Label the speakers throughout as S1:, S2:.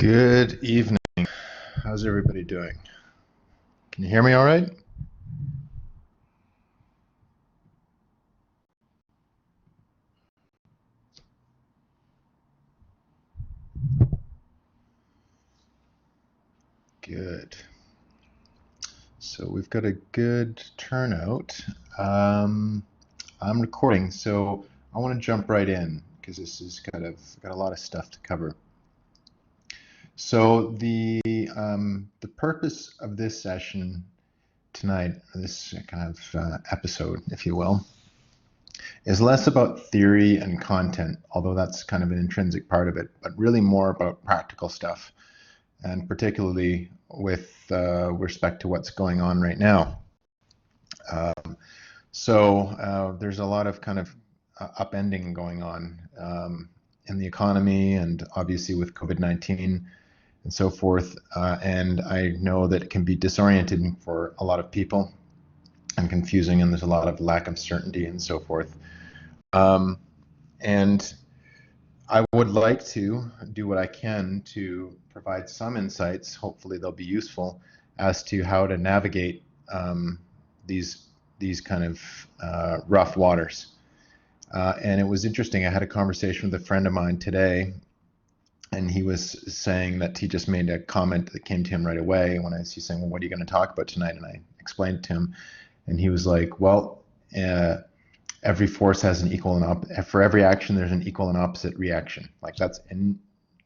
S1: Good evening. How's everybody doing? Can you hear me all right? Good. So we've got a good turnout. I'm recording, so I want to jump right in because this is got a lot of stuff to cover. So the purpose of this session tonight, this kind of episode, if you will, is less about theory and content, although that's kind of an intrinsic part of it, but really more about practical stuff, and particularly with respect to what's going on right now. There's a lot of kind of upending going on in the economy, and obviously with COVID-19 and so forth. And I know that it can be disorienting for a lot of people and confusing, and there's a lot of lack of certainty and so forth. And I would like to do what I can to provide some insights, hopefully they'll be useful, as to how to navigate these kind of rough waters. And it was interesting, I had a conversation with a friend of mine today, and he was saying that he just made a comment that came to him right away when he's saying, well, what are you going to talk about tonight? And I explained it to him, and he was like, well, every force has an equal and for every action there's an equal and opposite reaction. Like that's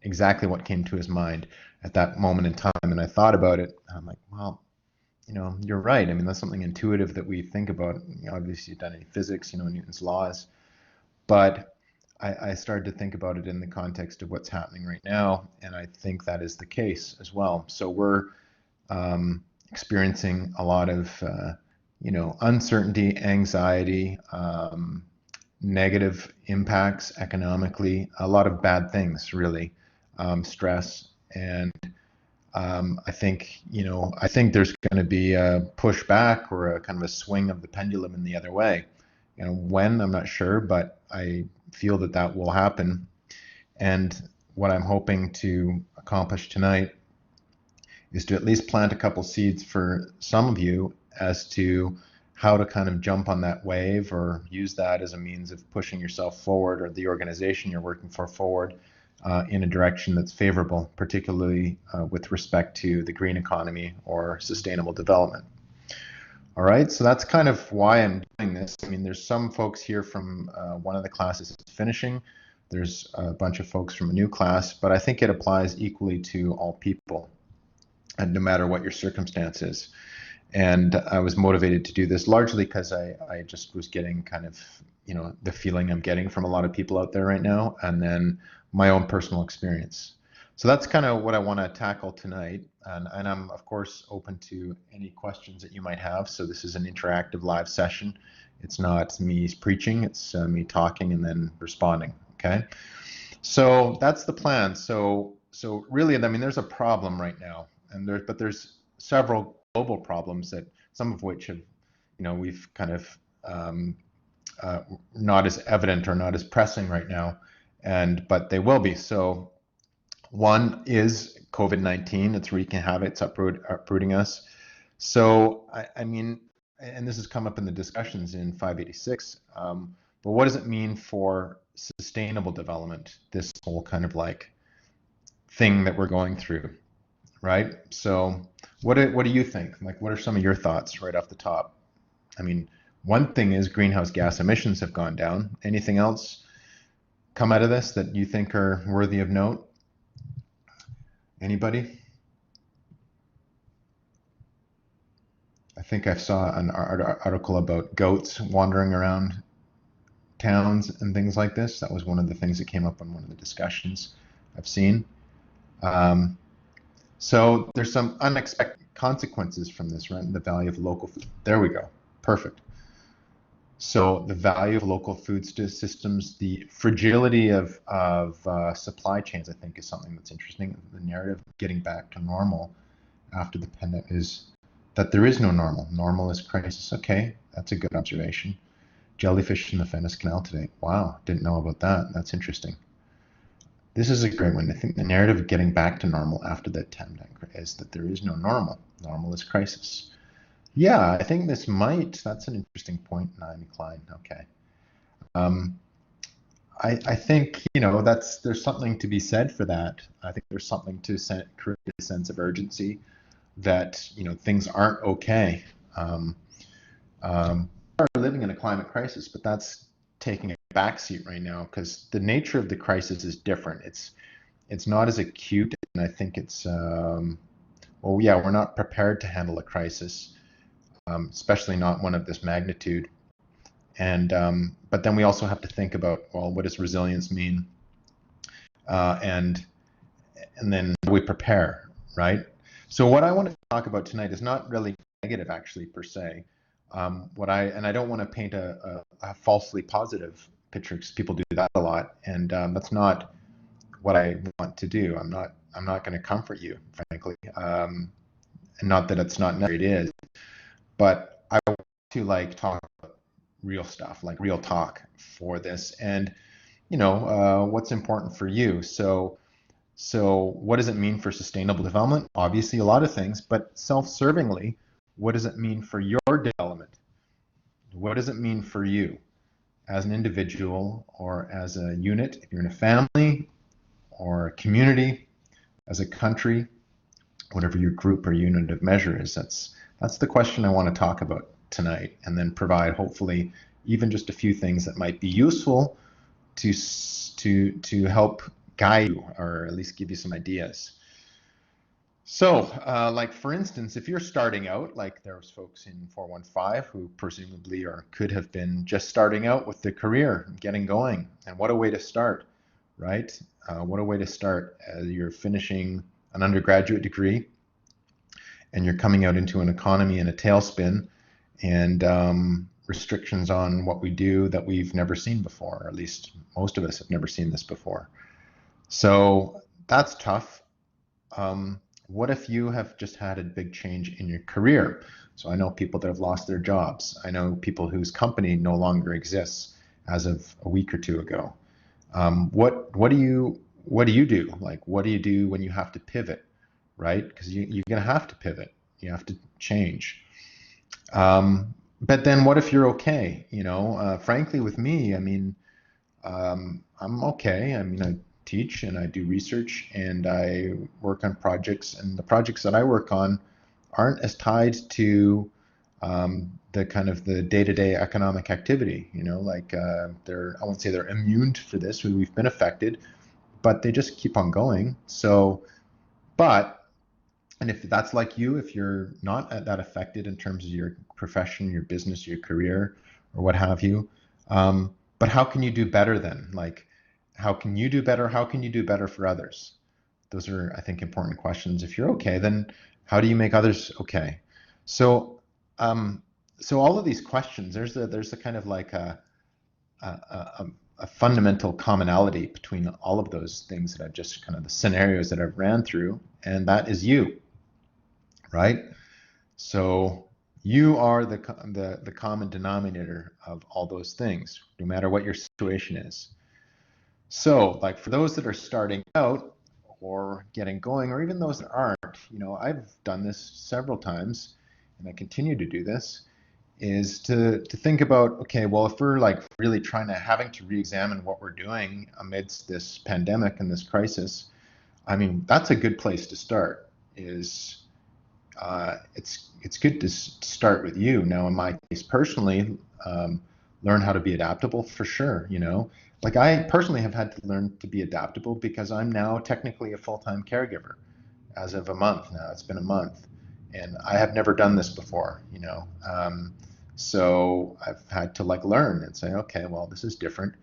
S1: exactly what came to his mind at that moment in time. And I thought about it, and I'm like, well, you're right. I mean, that's something intuitive that we think about. Obviously you've done any physics, Newton's laws, but I started to think about it in the context of what's happening right now, and I think that is the case as well. So we're experiencing a lot of uncertainty, anxiety, negative impacts economically, a lot of bad things, really, stress, and I think there's going to be a pushback or a kind of a swing of the pendulum in the other way. When, I'm not sure, but I feel that will happen. And what I'm hoping to accomplish tonight is to at least plant a couple seeds for some of you as to how to kind of jump on that wave or use that as a means of pushing yourself forward, or the organization you're working for forward, in a direction that's favorable, particularly with respect to the green economy or sustainable development. All right, so that's kind of why I'm doing this. I mean, there's some folks here from one of the classes that's finishing. There's a bunch of folks from a new class, but I think it applies equally to all people, and no matter what your circumstance is. And I was motivated to do this largely because I just was getting kind of, the feeling I'm getting from a lot of people out there right now, and then my own personal experience. So that's kind of what I want to tackle tonight. And I'm, of course, open to any questions that you might have. So this is an interactive live session. It's not me preaching, it's me talking and then responding, okay? So that's the plan. So really, I mean, there's a problem right now, but there's several global problems that some of which have, we've kind of not as evident or not as pressing right now, but they will be. So one is COVID-19. It's wreaking havoc. It's uprooting us. So I mean, and this has come up in the discussions in 586. But what does it mean for sustainable development? This whole kind of like thing that we're going through, right? So what do you think? Like, what are some of your thoughts right off the top? I mean, one thing is greenhouse gas emissions have gone down. Anything else come out of this that you think are worthy of note? Anybody? I think I saw an article about goats wandering around towns and things like this. That was one of the things that came up in one of the discussions I've seen. So there's some unexpected consequences from this, right? The value of local food. There we go. Perfect. So the value of local food systems, the fragility of supply chains, I think, is something that's interesting. The narrative of getting back to normal after the pandemic is that there is no normal. Normal is crisis. Okay, that's a good observation. Jellyfish in the Venice Canal today. Wow, didn't know about that. That's interesting. This is a great one. I think the narrative of getting back to normal after the pandemic is that there is no normal. Normal is crisis. Yeah, I think this might. That's an interesting point, Naomi Klein. Okay. Um, I think there's something to be said for that. I think there's something to create a sense of urgency that things aren't okay. Um, we're living in a climate crisis, but that's taking a backseat right now because the nature of the crisis is different. It's not as acute, and I think it's well, yeah, we're not prepared to handle a crisis, especially not one of this magnitude. And but then we also have to think about, well, what does resilience mean? And then we prepare, right? So what I want to talk about tonight is not really negative, actually, per se. I don't want to paint a falsely positive picture because people do that a lot, and that's not what I want to do. I'm not going to comfort you, frankly, and not that it's not necessary. It is, but I want to talk about real stuff, like real talk for this, and what's important for you. So what does it mean for sustainable development? Obviously, a lot of things, but self-servingly, what does it mean for your development? What does it mean for you as an individual or as a unit, if you're in a family or a community, as a country, whatever your group or unit of measure is? That's the question I want to talk about tonight, and then provide hopefully even just a few things that might be useful to help guide you, or at least give you some ideas. So, like for instance, if you're starting out, like there's folks in 415 who presumably or could have been just starting out with the career, getting going, and what a way to start, right? What a way to start. You're finishing an undergraduate degree, and you're coming out into an economy in a tailspin, and restrictions on what we do that we've never seen before, or at least most of us have never seen this before. So that's tough. What if you have just had a big change in your career? So I know people that have lost their jobs. I know people whose company no longer exists as of a week or two ago. What do you do? Like, what do you do when you have to pivot, right? Because you're going to have to pivot. You have to change. But then what if you're okay? Frankly, with me, I mean, I'm okay. I mean, I teach and I do research and I work on projects, and the projects that I work on aren't as tied to the kind of the day-to-day economic activity. I won't say they're immune for this. We've been affected, but they just keep on going. So, and if that's like you, if you're not that affected in terms of your profession, your business, your career, or what have you, but how can you do better then? Like, how can you do better? How can you do better for others? Those are, I think, important questions. If you're okay, then how do you make others okay? So, so all of these questions, there's a kind of like a fundamental commonality between all of those things that I've just kind of the scenarios that I've ran through, and that is you, right? So you are the common denominator of all those things, no matter what your situation is. So, like for those that are starting out or getting going, or even those that aren't, I've done this several times, and I continue to do this, is to think about, okay, well, if we're like really having to re-examine what we're doing amidst this pandemic and this crisis, I mean, that's a good place to start. It's good to start with you. Now, in my case personally, learn how to be adaptable for sure. Like I personally have had to learn to be adaptable because I'm now technically a full-time caregiver as of a month now. It's been a month, and I have never done this before. So I've had to learn and say, okay, well, this is different,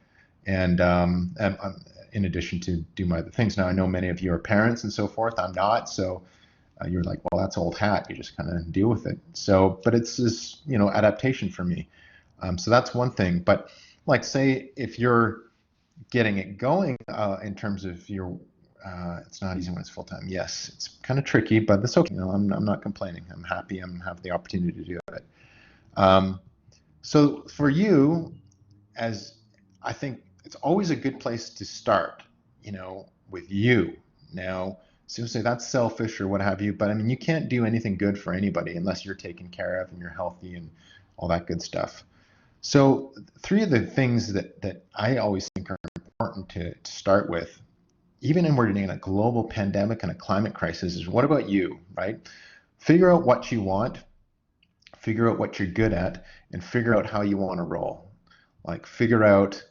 S1: and in addition to do my other things. Now I know many of you are parents and so forth. I'm not, so you're like, well, that's old hat. You just kind of deal with it. So, but it's this, adaptation for me. So that's one thing. But like, say, if you're getting it going in terms of your, it's not easy when it's full time. Yes, it's kind of tricky, but it's okay. I'm not complaining. I'm happy. I'm have the opportunity to do it. So for you, as I think it's always a good place to start. with you. Now, so say that's selfish or what have you, but I mean, you can't do anything good for anybody unless you're taken care of and you're healthy and all that good stuff. So three of the things that I always think are important to start with, even when we're in a global pandemic and a climate crisis, is what about you, right? Figure out what you want, figure out what you're good at, and figure out how you want to roll. Like figure out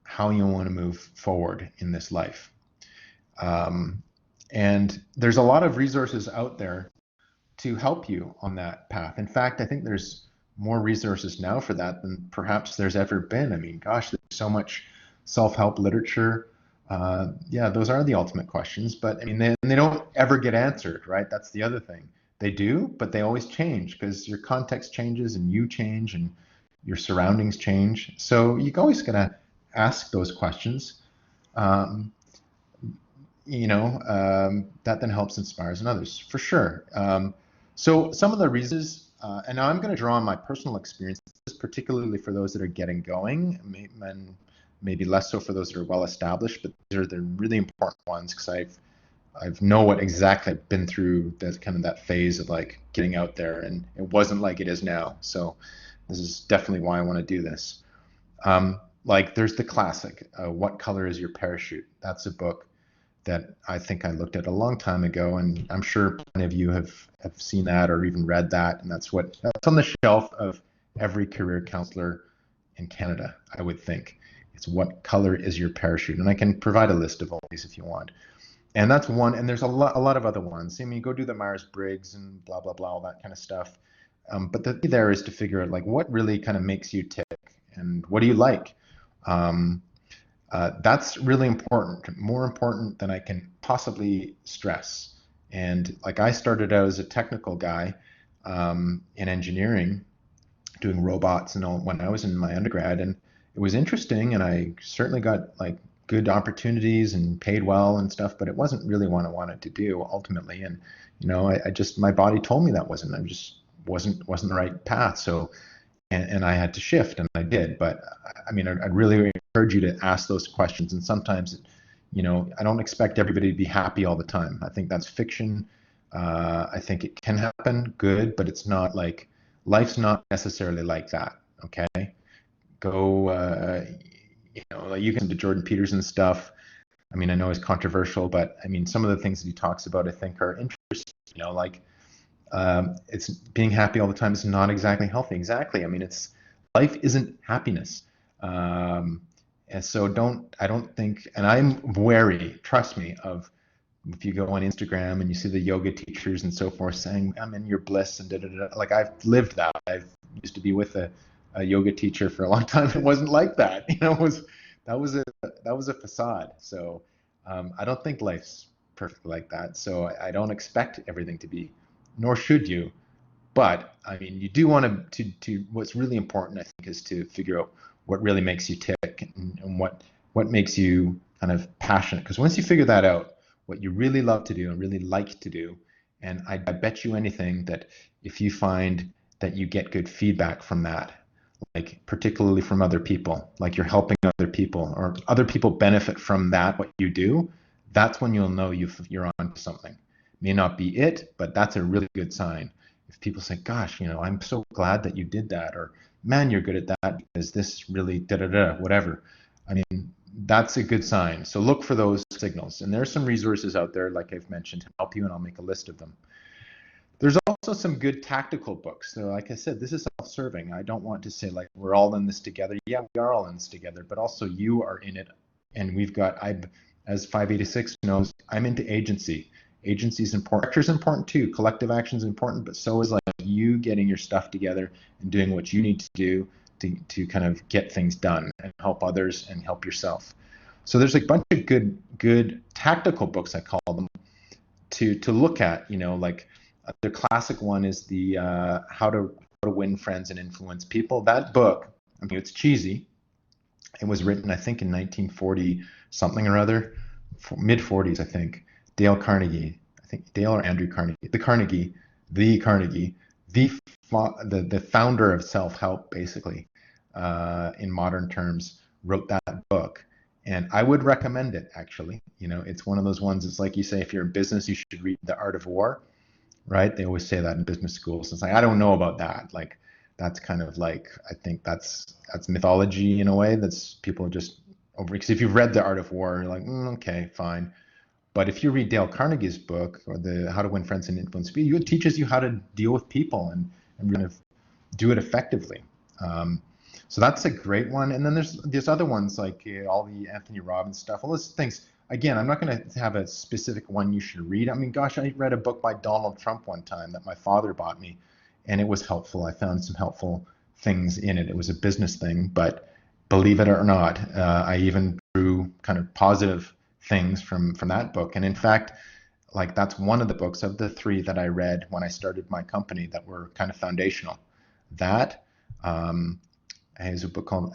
S1: how you want to move forward in this life. Um, and there's a lot of resources out there to help you on that path. In fact, I think there's more resources now for that than perhaps there's ever been. I mean, gosh, there's so much self-help literature. Yeah, those are the ultimate questions, but I mean, they don't ever get answered, right? That's the other thing. They do, but they always change because your context changes and you change and your surroundings change. So you always gotta ask those questions. Um, that then helps inspires in others for sure. So some of the reasons, and now I'm going to draw on my personal experiences, particularly for those that are getting going, and maybe less so for those that are well established, but these are the really important ones because I've know what exactly I've been through that kind of that phase of like getting out there, and it wasn't like it is now. So this is definitely why I want to do this. Like there's the classic, What Color Is Your Parachute? That's a book that I think I looked at a long time ago, and I'm sure many of you have seen that or even read that, and that's on the shelf of every career counselor in Canada, I would think. It's What Color Is Your Parachute? And I can provide a list of all these if you want. And that's one, and there's a lot of other ones. I mean, go do the Myers-Briggs and blah, blah, blah, all that kind of stuff. But the key there is to figure out like what really kind of makes you tick and what do you like? That's really important, more important than I can possibly stress. And like I started out as a technical guy in engineering, doing robots and all when I was in my undergrad, and it was interesting, and I certainly got like good opportunities and paid well and stuff, but it wasn't really what I wanted to do ultimately. And I just my body told me that wasn't the right path. So and I had to shift, and I did. But I mean, I'd really encourage you to ask those questions. And sometimes, I don't expect everybody to be happy all the time. I think that's fiction. I think it can happen, good, but it's not like life's not necessarily like that. Okay, go. Like you can listen to Jordan Peterson stuff. I mean, I know it's controversial, but I mean, some of the things that he talks about, I think, are interesting. Like it's being happy all the time is not exactly healthy. Exactly. I mean, life isn't happiness. And so I don't think, and I'm wary, trust me, of if you go on Instagram and you see the yoga teachers and so forth saying, I'm in your bliss and da da da. Like I've lived that. I've used to be with a yoga teacher for a long time. It wasn't like that. That was a facade. So I don't think life's perfect like that. So I don't expect everything to be, nor should you. But I mean, you do want to what's really important, I think, is to figure out what really makes you tick and what makes you kind of passionate. Because once you figure that out, what you really love to do and really like to do, and I bet you anything that if you find that you get good feedback from that, like particularly from other people, like you're helping other people or other people benefit from that, what you do, that's when you'll know you're on to something. May not be it, but that's a really good sign. If people say, gosh, I'm so glad that you did that, or man, you're good at that because this really da da da, whatever. I mean, that's a good sign. So look for those signals. And there's some resources out there, like I've mentioned, to help you, and I'll make a list of them. There's also some good tactical books. So like I said, this is self-serving. I don't want to say like we're all in this together. Yeah, we are all in this together, but also you are in it. And as 586 knows, I'm into agency. Agency is important. Structure is important too. Collective action is important, but so is like you getting your stuff together and doing what you need to do to kind of get things done and help others and help yourself. So there's a bunch of good tactical books, I call them, to look at. Like the classic one is the How to Win Friends and Influence People. That book, I mean, it's cheesy. It was written, I think, in 1940 something or other, mid 40s, I think. Dale Carnegie, I think Dale or Andrew Carnegie, the founder of self-help, basically, in modern terms, wrote that book. And I would recommend it, actually. You know, it's one of those ones, it's like you say, if you're in business, you should read The Art of War, right? They always say that in business schools. It's like, I don't know about that. Like, that's kind of like, I think that's mythology in a way. That's people just over, because if you've read The Art of War, you're like, okay, fine. But if you read Dale Carnegie's book, or the How to Win Friends and Influence People, it teaches you how to deal with people and kind of do it effectively. So that's a great one. And then there's other ones like all the Anthony Robbins stuff, all those things. Again, I'm not going to have a specific one you should read. I mean, gosh, I read a book by Donald Trump one time that my father bought me, and it was helpful. I found some helpful things in it. It was a business thing, but believe it or not, I even drew kind of positive things from that book. And in fact, like that's one of the books of the three that I read when I started my company that were kind of foundational. That has a book called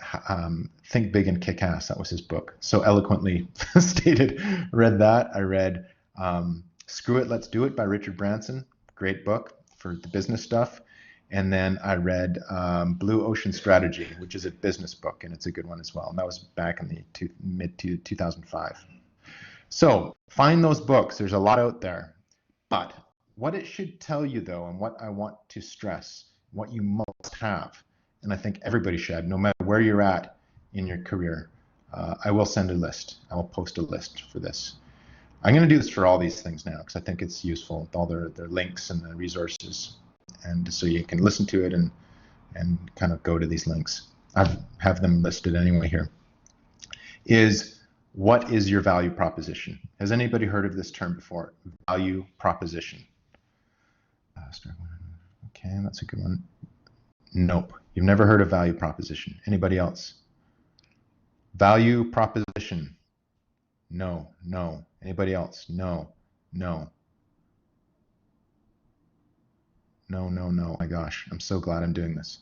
S1: Think Big and Kick Ass. That was his book. So eloquently stated. Read that. I read Screw It, Let's Do It by Richard Branson. Great book for the business stuff. And then I read Blue Ocean Strategy, which is a business book, and it's a good one as well. And that was back in the mid 2005. So find those books. There's a lot out there. But what it should tell you, though, and what I want to stress, what you must have, and I think everybody should, no matter where you're at in your career, I will send a list. I will post a list for this. I'm going to do this for all these things now because I think it's useful, all their links and the resources. And so you can listen to it and kind of go to these links. I have them listed anyway here. What is your value proposition? Has anybody heard of this term before? Value proposition. Okay, that's a good one. Nope. You've never heard of value proposition. Anybody else? Value proposition. No. Anybody else? No. No. My gosh, I'm so glad I'm doing this.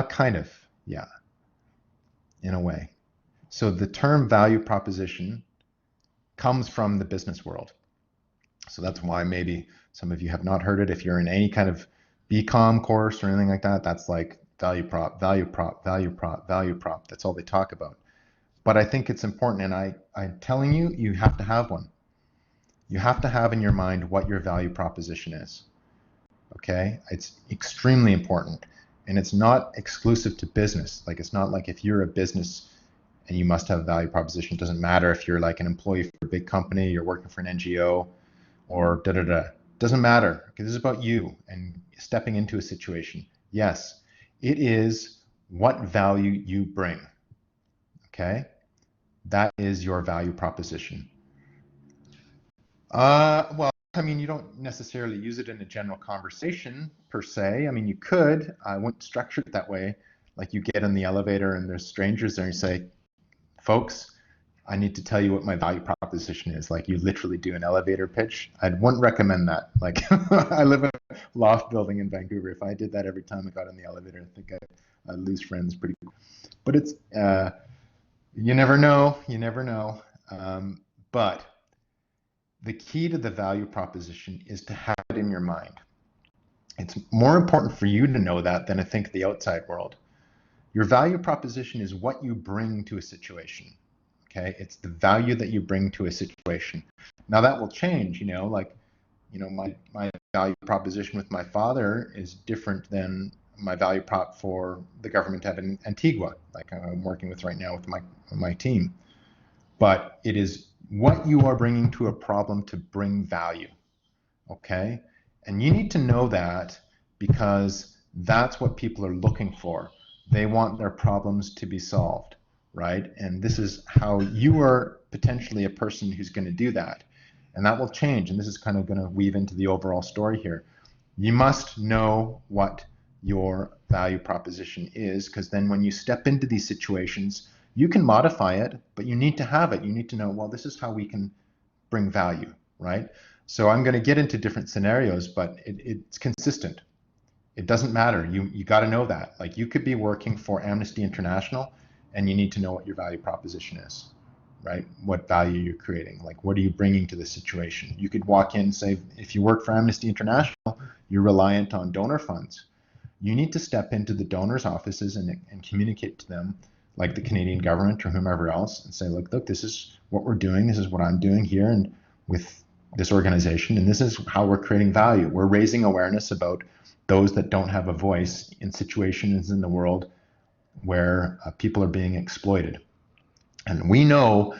S1: Kind of, yeah, in a way. So the term value proposition comes from the business world. So that's why maybe some of you have not heard it. If you're in any kind of BCom course or anything like that, that's like value prop. That's all they talk about. But I think it's important, and I'm telling you, you have to have one. You have to have in your mind what your value proposition is. Okay, it's extremely important, and it's not exclusive to business. Like, it's not like if you're a business and you must have a value proposition. It doesn't matter if you're like an employee for a big company, you're working for an NGO, or Doesn't matter, because this is about you and stepping into a situation. Yes, it is what value you bring. Okay, that is your value proposition. Well, I mean, you don't necessarily use it in a general conversation per se. I mean, you could. I wouldn't structure it that way. Like, you get in the elevator and there's strangers there and you say, folks, I need to tell you what my value proposition is. Like, you literally do an elevator pitch. I wouldn't recommend that. Like, I live in a loft building in Vancouver. If I did that every time I got in the elevator, I think I'd lose friends pretty quick. But it's, you never know. But the key to the value proposition is to have it in your mind. It's more important for you to know that than I think the outside world. Your value proposition is what you bring to a situation. Okay, it's the value that you bring to a situation. Now that will change, my value proposition with my father is different than my value prop for the government of Antigua, like I'm working with right now with my team. But it is what you are bringing to a problem to bring value. Okay, and you need to know that, because that's what people are looking for. They want their problems to be solved, right? And this is how you are potentially a person who's going to do that. And that will change. And this is kind of going to weave into the overall story here. You must know what your value proposition is, because then when you step into these situations, you can modify it, but you need to have it. You need to know, well, this is how we can bring value, right? So I'm going to get into different scenarios, but it's consistent. It doesn't matter. You got to know that. Like, you could be working for Amnesty International, and you need to know what your value proposition is, right? What value you're creating. Like, what are you bringing to the situation? You could walk in and say, if you work for Amnesty International, you're reliant on donor funds. You need to step into the donors' offices and communicate to them, like the Canadian government or whomever else, and say, look, this is what we're doing. This is what I'm doing here and with this organization, and this is how we're creating value. We're raising awareness about those that don't have a voice in situations in the world where people are being exploited. And we know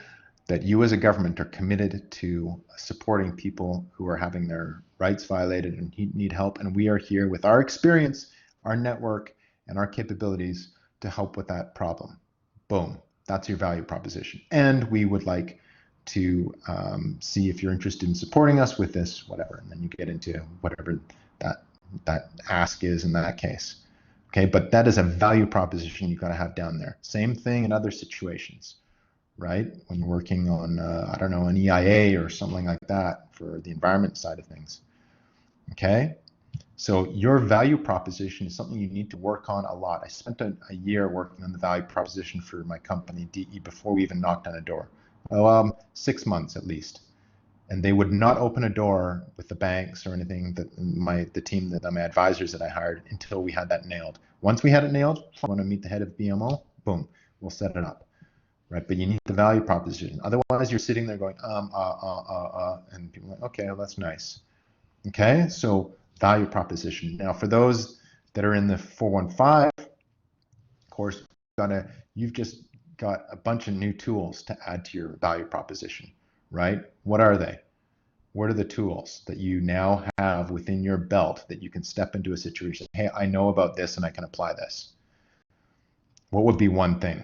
S1: that you as a government are committed to supporting people who are having their rights violated and need help. And we are here with our experience, our network, and our capabilities to help with that problem. Boom. That's your value proposition. And we would like to see if you're interested in supporting us with this, whatever. And then you get into whatever that ask is in that case. Okay, but that is a value proposition you've got to have down there. Same thing in other situations, right? When you're working on, I don't know, an EIA or something like that for the environment side of things. Okay, so your value proposition is something you need to work on a lot. I spent a year working on the value proposition for my company, DE, before we even knocked on a door. 6 months at least. And they would not open a door with the banks or anything, that the team, that my advisors that I hired, until we had that nailed. Once we had it nailed, I want to meet the head of BMO, boom, we'll set it up, right? But you need the value proposition. Otherwise, you're sitting there going, and people are like, okay, well, that's nice. Okay, so value proposition. Now, for those that are in the 415 course, you've just got a bunch of new tools to add to your value proposition, right? What are they? What are the tools that you now have within your belt that you can step into a situation? Hey, I know about this and I can apply this. What would be one thing?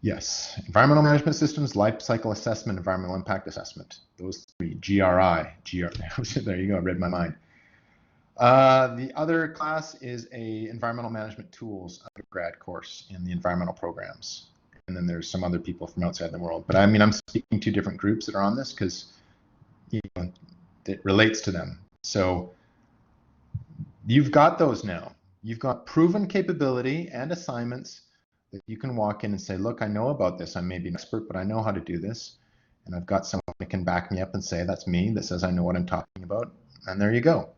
S1: Yes, environmental management systems, life cycle assessment, environmental impact assessment. Those three, GRI. There you go, read my mind. The other class is a environmental management tools undergrad course in the environmental programs. And then there's some other people from outside the world. But I mean, I'm speaking to different groups that are on this because it relates to them. So you've got those now. You've got proven capability and assignments that you can walk in and say, look, I know about this. I may be an expert, but I know how to do this. And I've got someone that can back me up and say, that's me, that says I know what I'm talking about. And there you go.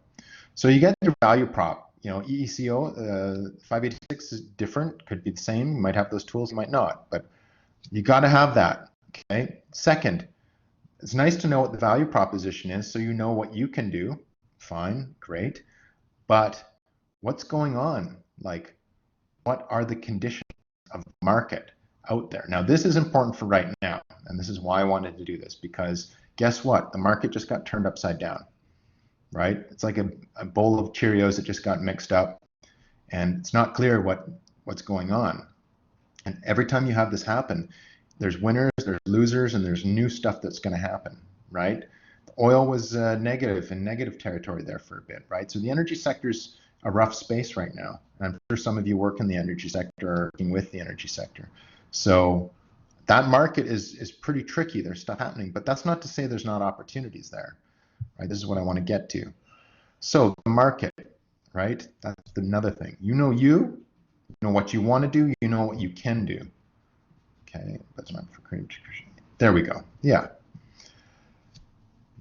S1: So you get your value prop. EECO 586 is different, could be the same. You might have those tools, you might not, but you got to have that. Okay. Second, it's nice to know what the value proposition is, so you know what you can do. Fine, great. But what's going on? Like, what are the conditions of the market out there? Now, this is important for right now, and this is why I wanted to do this, because guess what? The market just got turned upside down. Right? It's like a bowl of Cheerios that just got mixed up, and it's not clear what's going on. And every time you have this happen, there's winners, there's losers, and there's new stuff that's going to happen, right? The oil was negative territory there for a bit, right? So the energy sector's a rough space right now. And I'm sure some of you work in the energy sector or working with the energy sector. So that market is pretty tricky. There's stuff happening, but that's not to say there's not opportunities there. Right, this is what I want to get to. So the market, right? That's another thing. You know what you want to do, you know what you can do. Okay, that's not for creative. There we go. Yeah.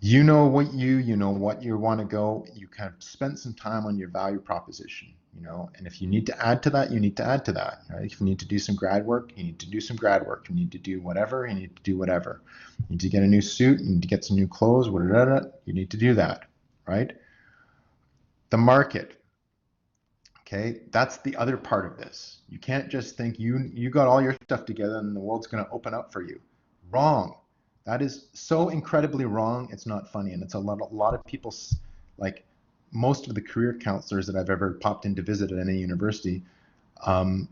S1: You know what you want to go. You kind of spend some time on your value proposition, and if you need to add to that, you need to add to that. Right? If you need to do some grad work, you need to do some grad work. You need to do whatever, you need to do whatever. You need to get a new suit, you need to get some new clothes, whatever, you need to do that, right? The market, okay, that's the other part of this. You can't just think you got all your stuff together and the world's going to open up for you. Wrong. That is so incredibly wrong. It's not funny, and it's a lot of people, like most of the career counselors that I've ever popped in to visit at any university, kind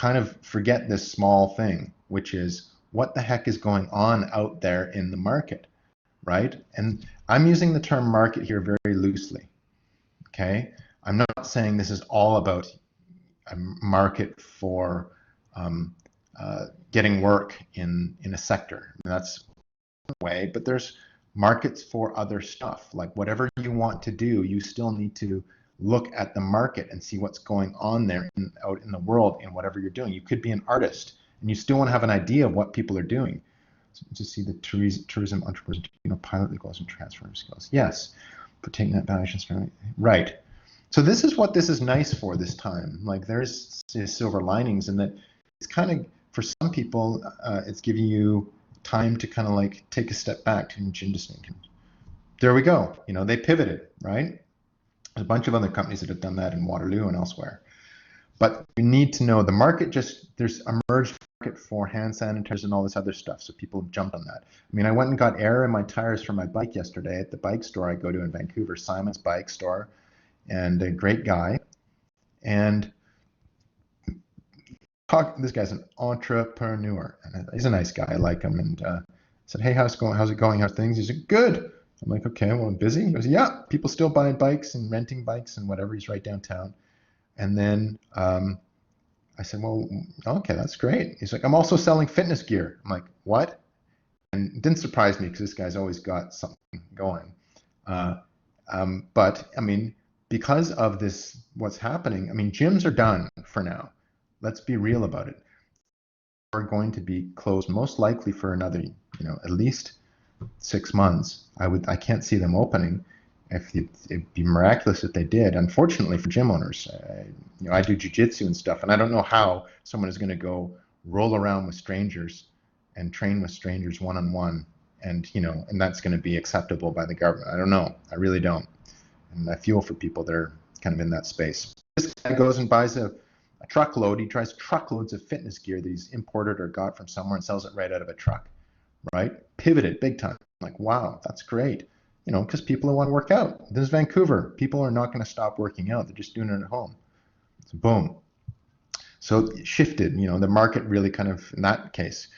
S1: of forget this small thing, which is what the heck is going on out there in the market, right? And I'm using the term market here very loosely. Okay, I'm not saying this is all about a market for getting work in a sector. That's one way, but there's markets for other stuff. Like whatever you want to do, you still need to look at the market and see what's going on there out in the world in whatever you're doing. You could be an artist and you still want to have an idea of what people are doing. So just see the tourism entrepreneurs, pilot the goals and transfer skills. Yes. for taking that valuation, right? So this is what this is nice for this time. Like there's silver linings in that it's kind of, for some people, it's giving you time to kind of like take a step back and just think, there we go. You know, they pivoted, right? There's a bunch of other companies that have done that in Waterloo and elsewhere. But you need to know the market, just there's a merged market for hand sanitizers and all this other stuff. So people have jumped on that. I mean, I went and got air in my tires for my bike yesterday at the bike store I go to in Vancouver, Simon's Bike Store, and a great guy. And this guy's an entrepreneur, and he's a nice guy. I like him. And I said, hey, how's it going? How's things? He said, good. I'm like, okay, well, I'm busy. He goes, yeah, people still buying bikes and renting bikes and whatever. He's right downtown. And then I said, well, okay, that's great. He's like, I'm also selling fitness gear. I'm like, what? And it didn't surprise me because this guy's always got something going. But I mean, because of this, what's happening, I mean, gyms are done for now. Let's be real about it. We're going to be closed most likely for another, at least 6 months. I can't see them opening. It'd be miraculous if they did. Unfortunately for gym owners, I do jujitsu and stuff, and I don't know how someone is going to go roll around with strangers and train with strangers one-on-one, and that's going to be acceptable by the government. I don't know. I really don't. And I feel for people that are kind of in that space. This guy goes and buys a truckload. He tries truckloads of fitness gear that he's imported or got from somewhere and sells it right out of a truck, right? Pivoted big time. I'm like, wow, that's great. Because people want to work out. This is Vancouver. People are not going to stop working out. They're just doing it at home. So boom. So it shifted, the market really kind of in that case.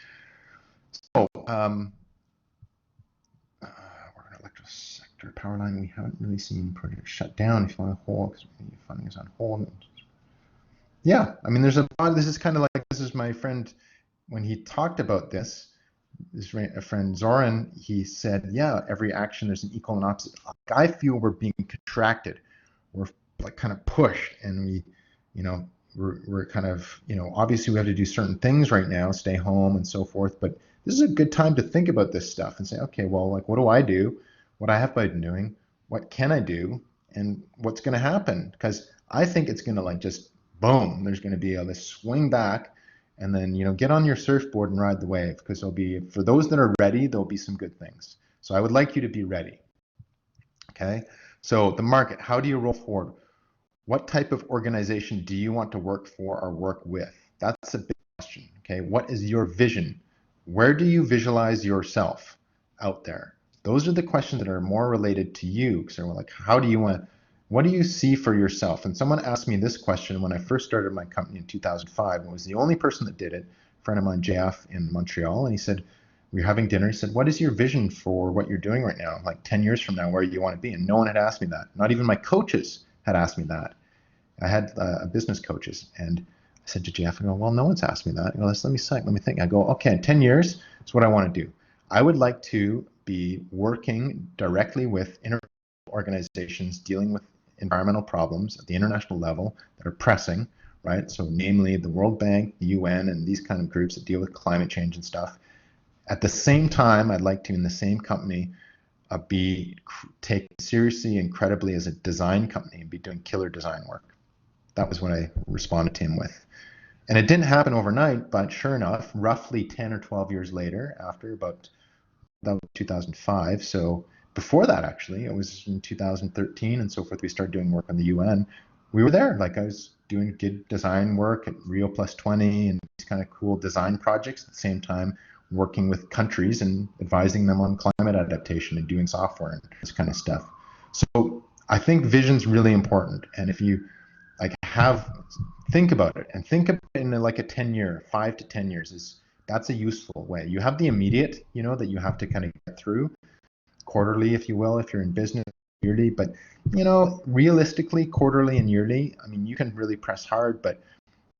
S1: So electrical sector, power line, we haven't really seen projects shut down. If you want to hold, because funding is on hold. Yeah, I mean, this is kind of like, this is my friend, when he talked about this, a friend Zoran, he said, yeah, every action there's an equal and opposite. I feel we're being contracted. We're like kind of pushed, and we're kind of, obviously we have to do certain things right now, stay home and so forth, but this is a good time to think about this stuff and say, okay, well, like, what do I do? What I have been doing? What can I do? And what's going to happen? Because I think it's going to like just boom, there's going to be this swing back. And then, get on your surfboard and ride the wave, because there'll be, for those that are ready, there'll be some good things. So I would like you to be ready. Okay. So the market, how do you roll forward? What type of organization do you want to work for or work with? That's a big question. Okay. What is your vision? Where do you visualize yourself out there? Those are the questions that are more related to you. Because they're like, what do you see for yourself? And someone asked me this question when I first started my company in 2005, and was the only person that did it, a friend of mine, JF in Montreal. And he said, we were having dinner. He said, what is your vision for what you're doing right now? Like 10 years from now, where you want to be? And no one had asked me that. Not even my coaches had asked me that. I had business coaches. And I said to JF, I go, well, no one's asked me that. He goes, let me think. I go, okay, in 10 years, it's what I want to do. I would like to be working directly with international organizations dealing with environmental problems at the international level that are pressing, right? So namely the World Bank, the UN, and these kind of groups that deal with climate change and stuff. At the same time, I'd like to, in the same company, be taken seriously and credibly as a design company and be doing killer design work. That was what I responded to him with. And it didn't happen overnight, but sure enough, roughly 10 or 12 years later, after about 2005, so before that, actually, it was in 2013 and so forth, we started doing work on the UN. We were there, like I was doing good design work at Rio Plus 20 and these kind of cool design projects, at the same time working with countries and advising them on climate adaptation and doing software and this kind of stuff. So I think vision's really important. And if you think about it, and think of it in like a 10-year, 5 to 10 years, that's a useful way. You have the immediate, that you have to kind of get through, quarterly, if you will, if you're in business, yearly. But realistically, quarterly and yearly, I mean, you can really press hard, but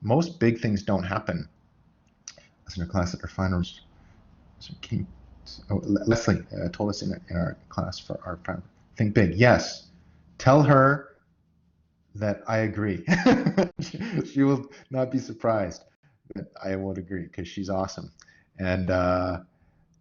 S1: most big things don't happen. As in a class at our finals, Leslie told us in our class for our think big. Yes, tell her that I agree. She will not be surprised that I would agree, because she's awesome. And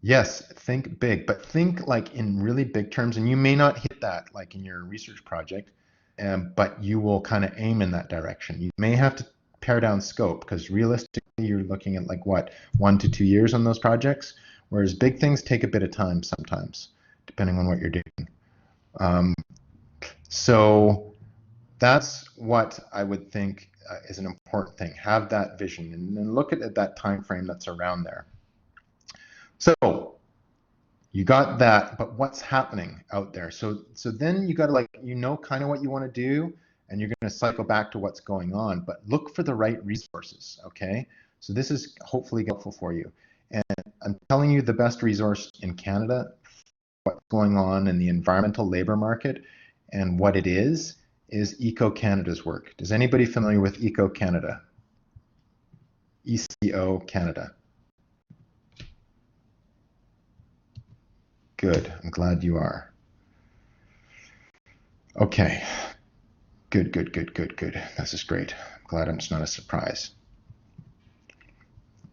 S1: Yes, think big, but think like in really big terms, and you may not hit that like in your research project, but you will kind of aim in that direction. You may have to pare down scope because realistically, you're looking at like what, 1 to 2 years on those projects, whereas big things take a bit of time sometimes, depending on what you're doing. Um, so that's what I would think is an important thing. Have that vision and then look at that time frame that's around there. So you got that, but what's happening out there? So then you got to like, kind of what you want to do, and you're going to cycle back to what's going on, but look for the right resources, okay? So this is hopefully helpful for you. And I'm telling you the best resource in Canada, what's going on in the environmental labor market and what it is Eco Canada's work. Is anybody familiar with Eco Canada? ECO Canada. Good, I'm glad you are. Okay, good. This is great. I'm glad it's not a surprise.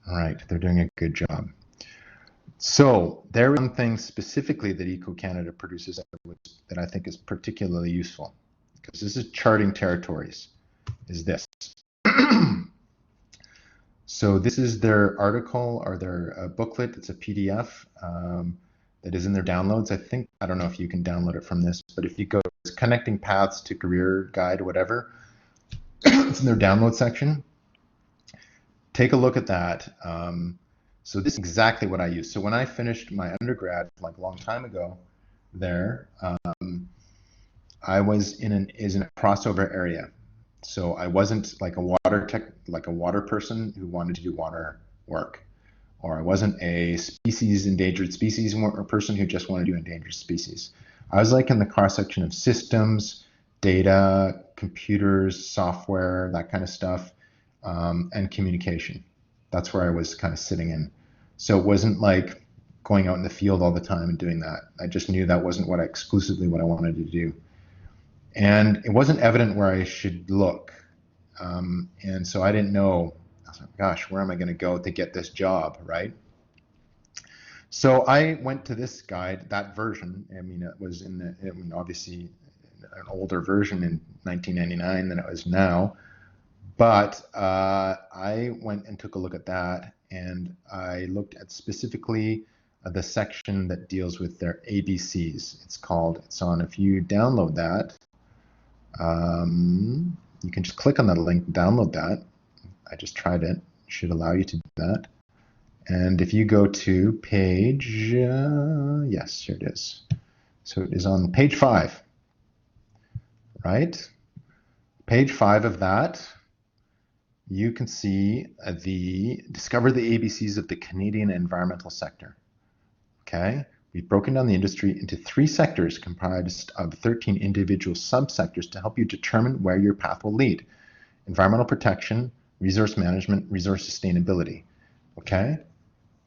S1: All right, they're doing a good job. So there is one thing specifically that Eco Canada produces that I think is particularly useful, because this is charting territories, is this. So this is their article or their booklet. It's a PDF that is in their downloads. I don't know if you can download it from this, but if you go to Connecting Paths to Career Guide or whatever, it's in their download section. Take a look at that. So this is exactly what I use. So when I finished my undergrad, like a long time ago there, I was in a crossover area. So I wasn't like a water person who wanted to do water work, or I wasn't a endangered species person who just wanted to do endangered species. I was like in the cross section of systems, data, computers, software, that kind of stuff, and communication. That's where I was kind of sitting in. So it wasn't like going out in the field all the time and doing that. I just knew that wasn't exclusively what I wanted to do. And it wasn't evident where I should look. And so I didn't know, I was like, gosh, where am I going to go to get this job, right? So I went to this guide, that version. I mean, it was obviously an older version in 1999 than it was now. But I went and took a look at that, and I looked at specifically the section that deals with their ABCs. It's on, if you download that, you can just click on that link, download that. I just tried it. It should allow you to do that. And if you go to page, yes, here it is. So it is on page 5, right? Page 5 of that, you can see discover the ABCs of the Canadian environmental sector. Okay, we've broken down the industry into 3 sectors comprised of 13 individual subsectors to help you determine where your path will lead: environmental protection, resource management, resource sustainability. Okay,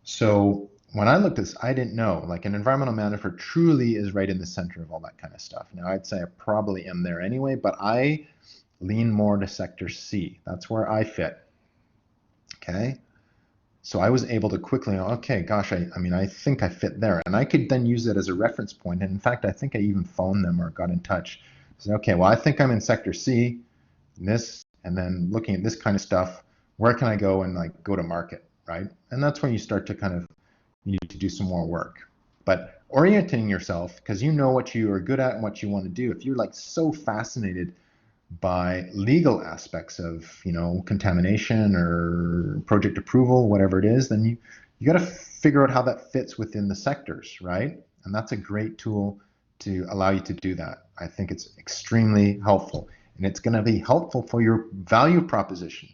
S1: so when I looked at this, I didn't know, like, an environmental manager truly is right in the center of all that kind of stuff. Now, I'd say I probably am there anyway, but I lean more to sector C. That's where I fit. Okay, so I was able to quickly, okay, gosh, I mean, I think I fit there. And I could then use it as a reference point. And in fact, I think I even phoned them or got in touch. Said, okay, well, I think I'm in sector C, and then looking at this kind of stuff, where can I go and like go to market, right? And that's when you start to you need to do some more work. But orienting yourself, because you know what you are good at and what you want to do. If you're like so fascinated by legal aspects of, contamination or project approval, whatever it is, then you got to figure out how that fits within the sectors, right? And that's a great tool to allow you to do that. I think it's extremely helpful, and it's going to be helpful for your value proposition,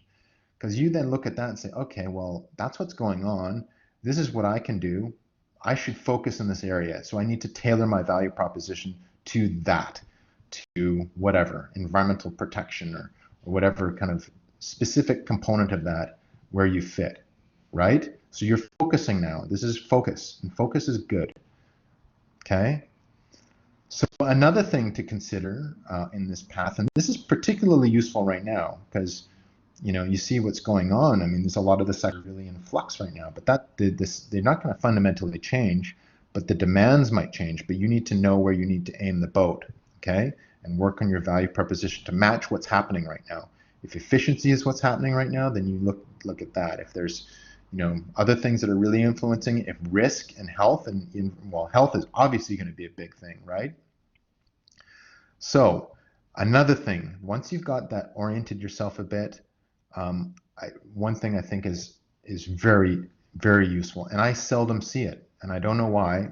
S1: because you then look at that and say, okay, well, that's what's going on. This is what I can do. I should focus in this area. So I need to tailor my value proposition to that, to whatever, environmental protection or whatever kind of specific component of that where you fit, right? So you're focusing now. This is focus, and focus is good, okay? So another thing to consider in this path, and this is particularly useful right now, because you see what's going on. I mean, there's a lot of the sector really in flux right now, but they're not going to fundamentally change, but the demands might change. But you need to know where you need to aim the boat, okay, and work on your value proposition to match what's happening right now. If efficiency is what's happening right now, then you look at that. If there's other things that are really influencing, if risk and health, and well, health is obviously going to be a big thing, right? So another thing, once you've got that oriented yourself a bit, one thing I think is very, very useful, and I seldom see it, and I don't know why.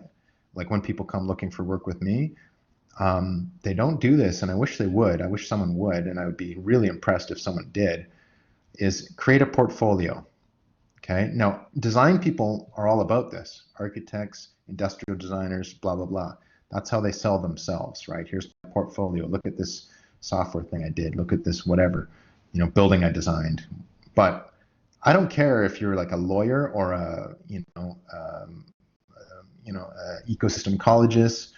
S1: Like when people come looking for work with me, they don't do this, and I wish they would. I wish someone would, and I would be really impressed if someone did, is create a portfolio. Okay, now design people are all about this. Architects, industrial designers, blah, blah, blah. That's how they sell themselves, right? Here's my portfolio. Look at this software thing I did. Look at this whatever, building I designed. But I don't care if you're like a lawyer or a, ecosystem ecologist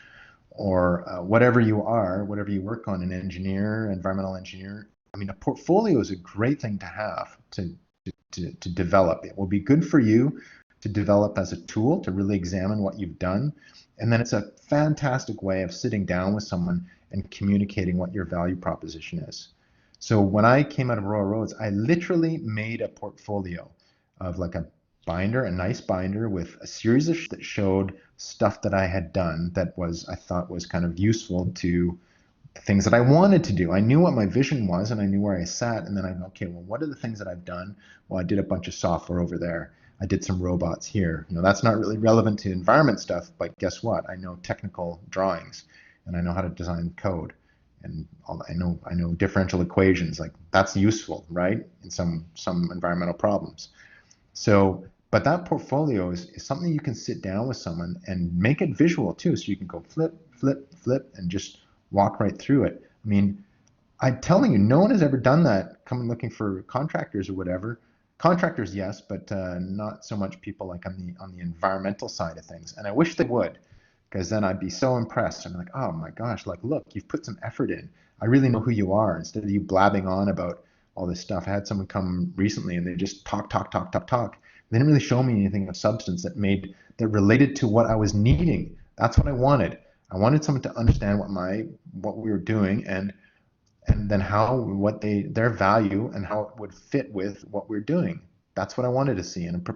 S1: or whatever you are, whatever you work on, an engineer, environmental engineer. I mean, a portfolio is a great thing to have to develop. It will be good for you to develop as a tool to really examine what you've done. And then it's a fantastic way of sitting down with someone and communicating what your value proposition is. So when I came out of Royal Roads, I literally made a portfolio of like a binder, a nice binder with a series of that showed stuff that I had done that I thought was kind of useful to things that I wanted to do. I knew what my vision was and I knew where I sat. And then I go, okay, well, what are the things that I've done? Well, I did a bunch of software over there. I did some robots here. That's not really relevant to environment stuff, but guess what? I know technical drawings and I know how to design code. And I know differential equations. Like that's useful, right? In some environmental problems. So, but that portfolio is something you can sit down with someone and make it visual too. So you can go flip, flip, flip, and just walk right through it. I mean, I'm telling you, no one has ever done that, coming looking for contractors or whatever. Contractors, yes, but not so much people like on the environmental side of things. And I wish they would, because then I'd be so impressed. I'm like, oh my gosh, like look, you've put some effort in. I really know who you are, instead of you blabbing on about all this stuff. I had someone come recently and they just talk. They didn't really show me anything of substance that related to what I was needing. That's what I wanted. I wanted someone to understand what we were doing and then their value and how it would fit with what we're doing. That's what I wanted to see. And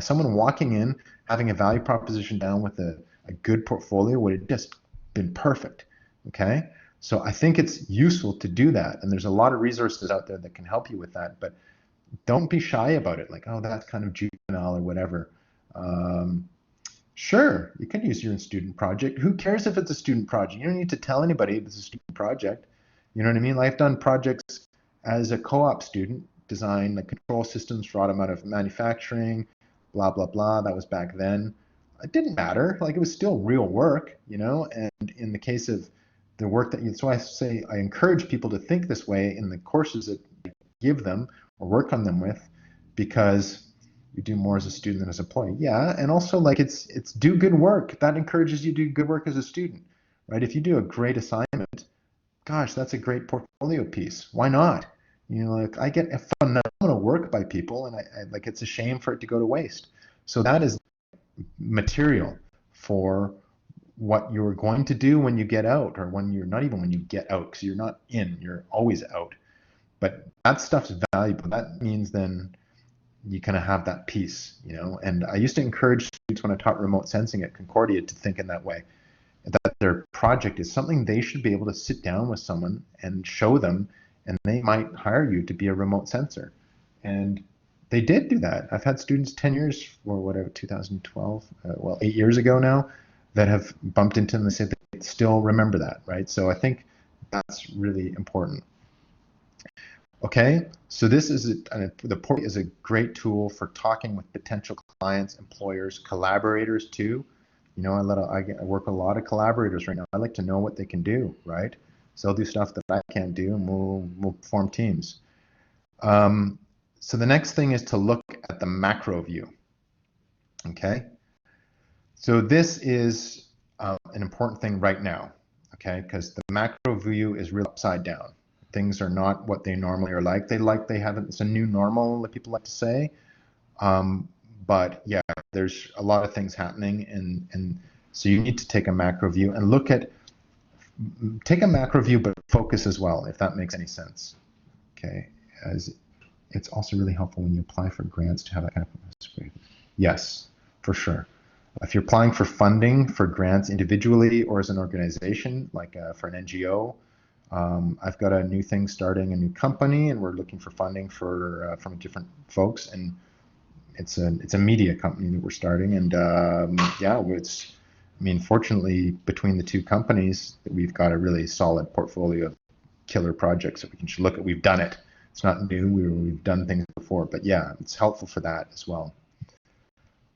S1: someone walking in, having a value proposition down with a good portfolio would have just been perfect. Okay. So I think it's useful to do that. And there's a lot of resources out there that can help you with that, but don't be shy about it. Like, oh, that's kind of juvenile or whatever. Sure, you can use your student project. Who cares if it's a student project? You don't need to tell anybody if it's a student project. You know what I mean? Like I've done projects as a co-op student, design the control systems for automotive manufacturing, blah, blah, blah. That was back then. It didn't matter. Like it was still real work, and in the case of the work so I say, I encourage people to think this way in the courses that I give them or work on them with, because you do more as a student than as an employee. Yeah, and also like it's do good work. That encourages you to do good work as a student, right? If you do a great assignment, gosh, that's a great portfolio piece. Why not? Like I get a phenomenal work by people, and I like it's a shame for it to go to waste. So that is material for what you're going to do when you get out, or when you're not even when you get out, because you're not in, you're always out. But that stuff's valuable. That means then you kind of have that piece, And I used to encourage students when I taught remote sensing at Concordia to think in that way, that their project is something they should be able to sit down with someone and show them, and they might hire you to be a remote sensor. And they did do that. I've had students 10 years or whatever, 2012, 8 years ago now, that have bumped into them and said they still remember that, right? So I think that's really important. Okay, so the portfolio is a great tool for talking with potential clients, employers, collaborators too. I work with a lot of collaborators right now. I like to know what they can do, right? So they'll do stuff that I can't do, and we'll form teams. So the next thing is to look at the macro view. Okay, so this is an important thing right now. Okay, because the macro view is really upside down. things are not what they normally are like. They have it's a new normal that people like to say. But yeah, there's a lot of things happening, and so you need to take a macro view and take a macro view, but focus as well, if that makes any sense. Okay, as it's also really helpful when you apply for grants to have that kind of. Yes, for sure. If you're applying for funding for grants individually or as an organization, like for an NGO, I've got a new thing starting a new company, and we're looking for funding for from different folks, and it's a media company that we're starting, and yeah, it's. I mean, fortunately, between the two companies, we've got a really solid portfolio of killer projects that we can look at. We've done it. It's not new. We've done things before, but yeah, it's helpful for that as well.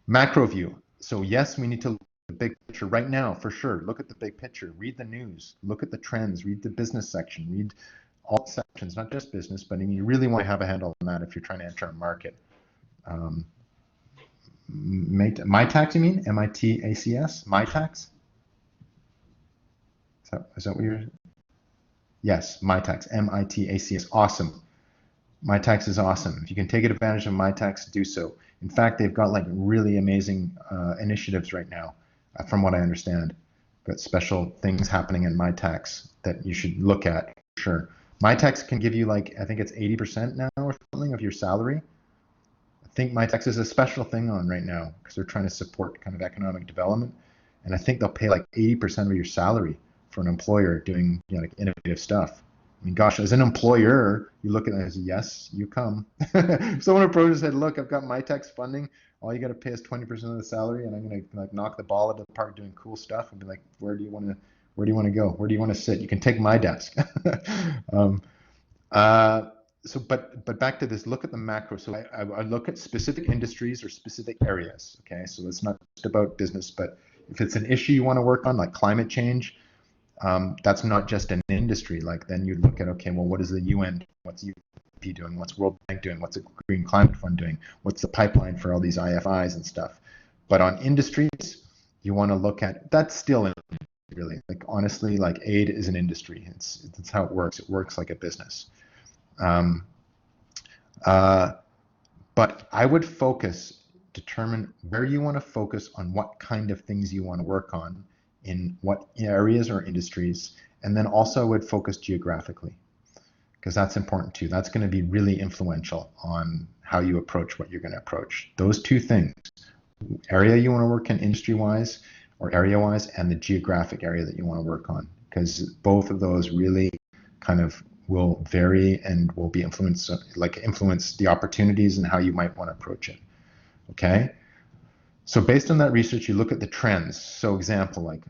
S1: Macro view. So yes, we need to look at the big picture right now, for sure. Look at the big picture. Read the news. Look at the trends. Read the business section. Read all sections, not just business, but you really want to have a handle on that if you're trying to enter a market. MITACS, you mean? MITACS? MITACS? Is that what you're? Yes, MITACS. MITACS. Awesome. MITACS is awesome. If you can take advantage of MITACS, do so. In fact, they've got like really amazing initiatives right now, from what I understand. Got special things happening in MITACS that you should look at for sure. MITACS can give you like, I think it's 80% now or something of your salary. I think MITACS is a special thing on right now because they're trying to support kind of economic development. And I think they'll pay like 80% of your salary for an employer doing like innovative stuff. I mean, gosh, as an employer, you look at it as, yes, you come. If someone approached and said, look, I've got MITACS funding, all you got to pay is 20% of the salary, and I'm going to like knock the ball out of the park doing cool stuff, and be like, where do you want to go? Where do you want to sit? You can take my desk. But back to this, look at the macro. So I look at specific industries or specific areas. Okay, so it's not just about business, but if it's an issue you want to work on, like climate change, that's not just an industry. Like then you look at, okay, well, what is the UN doing? What's the UNEP doing? What's World Bank doing? What's the Green Climate Fund doing? What's the pipeline for all these IFIs and stuff? But on industries, you want to look at, that's still really, like honestly, like aid is an industry. It's how it works. It works like a business. But I would determine where you want to focus on what kind of things you want to work on in what areas or industries, and then also I would focus geographically, because that's important too. That's going to be really influential on how you approach what you're going to approach. Those two things, area you want to work in industry-wise or area-wise, and the geographic area that you want to work on, because both of those really kind of will vary and will be influence the opportunities and how you might want to approach it. Okay. So based on that research, you look at the trends. So example, like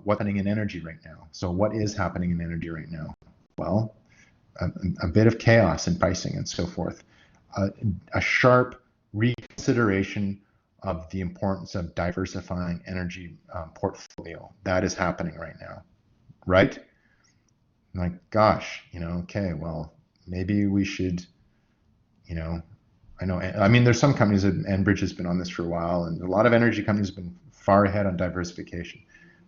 S1: what's happening in energy right now. So what is happening in energy right now? Well, a bit of chaos in pricing and so forth. A sharp reconsideration of the importance of diversifying energy portfolio. That is happening right now, right? Like, gosh, okay, well, maybe we should, I mean, there's some companies, Enbridge has been on this for a while, and a lot of energy companies have been far ahead on diversification.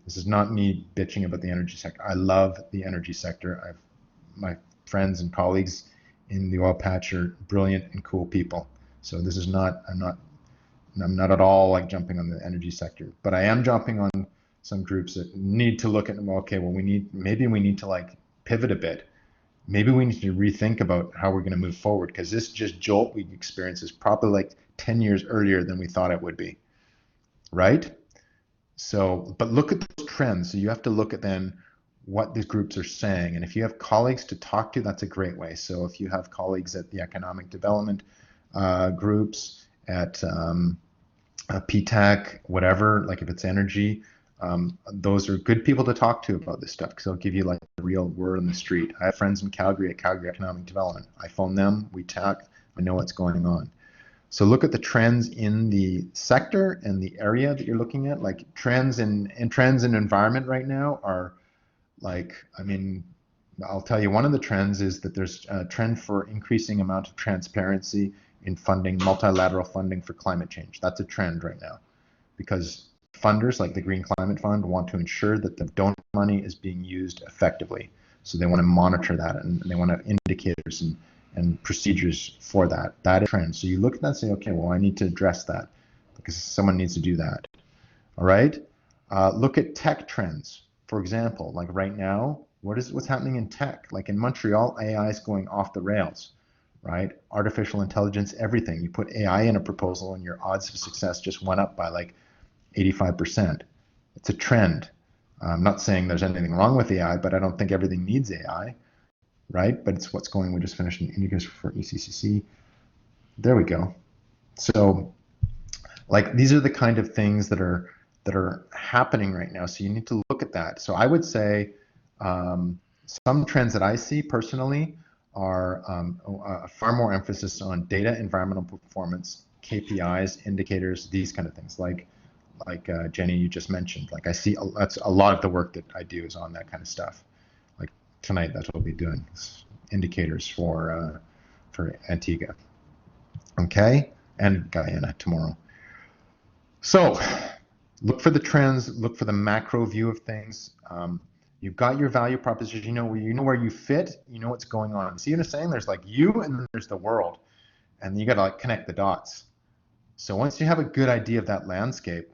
S1: This is not me bitching about the energy sector. I love the energy sector. My friends and colleagues in the oil patch are brilliant and cool people. So this is not, I'm not at all like jumping on the energy sector, but I am jumping on some groups that need to look at, okay, well, maybe we need to like pivot a bit. Maybe we need to rethink about how we're going to move forward, because this just jolt we experience is probably like 10 years earlier than we thought it would be, right? So, but look at those trends. So you have to look at then what these groups are saying. And if you have colleagues to talk to, that's a great way. So if you have colleagues at the economic development groups, at PTAC, whatever, like if it's energy, those are good people to talk to about this stuff, because they'll give you like the real word on the street. I have friends in Calgary at Calgary Economic Development. I phone them, we talk, I know what's going on. So look at the trends in the sector and the area that you're looking at. Like trends in environment right now are like, I mean, I'll tell you, one of the trends is that there's a trend for increasing amount of transparency in funding, multilateral funding for climate change. That's a trend right now, because funders like the Green Climate Fund want to ensure that the donor money is being used effectively. So they want to monitor that, and they want to have indicators and procedures for that. That is a trend. So you look at that and say, okay, well, I need to address that because someone needs to do that. All right. Look at tech trends. For example, like right now, what's happening in tech? Like in Montreal, AI is going off the rails, right? Artificial intelligence, everything. You put AI in a proposal and your odds of success just went up by like 85%. It's a trend. I'm not saying there's anything wrong with AI, but I don't think everything needs AI, right? But it's what's going. We just finished an indicators for ECCC. There we go. So, like, these are the kind of things that are happening right now. So you need to look at that. So I would say some trends that I see personally are far more emphasis on data, environmental performance, KPIs, indicators, these kind of things. Like Jenny, you just mentioned. Like I see that's a lot of the work that I do is on that kind of stuff. Like tonight, that's what we'll be doing. Indicators for Antigua. Okay, and Guyana tomorrow. So look for the trends, look for the macro view of things. You've got your value proposition, you know where you fit, you know what's going on. See what I'm saying? There's like you and then there's the world. And you got to like connect the dots. So once you have a good idea of that landscape,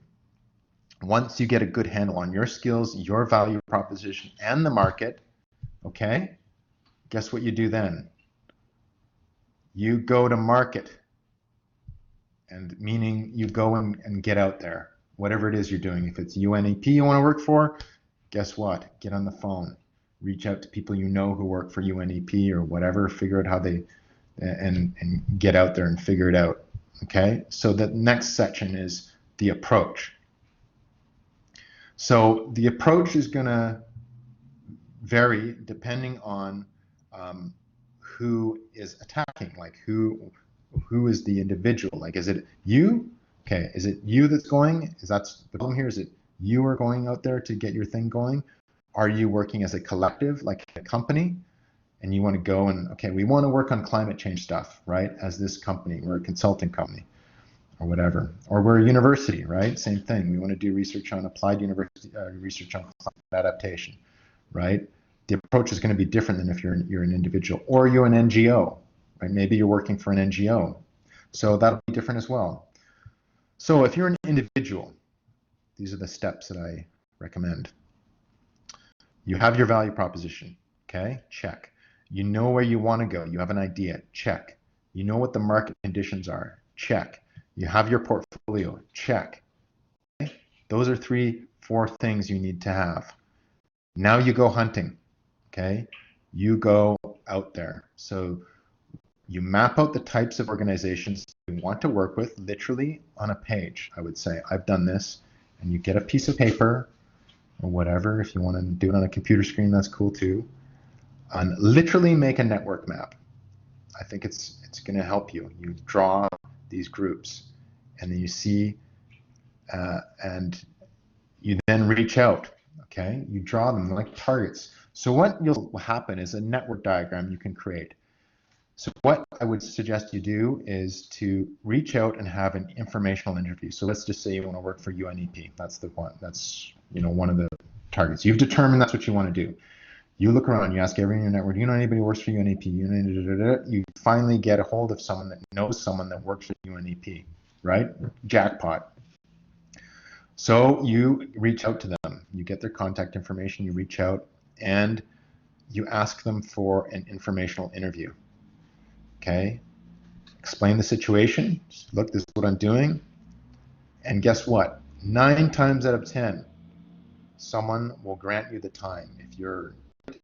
S1: once you get a good handle on your skills, your value proposition, and the market, okay, guess what you do then? You go to market. And meaning you go and get out there, whatever it is you're doing. If it's UNEP you want to work for, guess what? Get on the phone, reach out to people you know who work for UNEP or whatever, figure out how they, and get out there and figure it out. Okay, so the next section is the approach. So the approach is going to vary depending on who is attacking, like who is the individual. Like, is it you? Okay, is it you that's going? Is that's the problem here? Is it you are going out there to get your thing going? Are you working as a collective, like a company, and you want to go and, okay, we want to work on climate change stuff, right? As this company, we're a consulting company or whatever, or we're a university, right? Same thing. We want to do research on applied university, research on climate adaptation, right? The approach is going to be different than if you're an individual or you're an NGO, right? Maybe you're working for an NGO. So that'll be different as well. So if you're an individual, these are the steps that I recommend. You have your value proposition, okay? Check. You know where you want to go. You have an idea, check. You know what the market conditions are, check. You have your portfolio, check. Okay? Those are 3-4 things you need to have. Now you go hunting, okay? You go out there. So you map out the types of organizations you want to work with, literally on a page, I would say. I've done this, and you get a piece of paper or whatever. If you want to do it on a computer screen, that's cool too. And literally make a network map. I think it's going to help you. You draw these groups, and then you see, and you then reach out. Okay, you draw them like targets. So what will happen is a network diagram you can create. So what I would suggest you do is to reach out and have an informational interview. So let's just say you want to work for UNEP. That's the one. That's, you know, one of the targets. You've determined that's what you want to do. You look around, you ask everyone in your network, do you know anybody who works for UNEP? You finally get a hold of someone that knows someone that works for UNEP, right? Jackpot. So you reach out to them, you get their contact information, you reach out, and you ask them for an informational interview. Okay, explain the situation. Look, this is what I'm doing. And guess what? 9 times out of 10, someone will grant you the time. If you're, and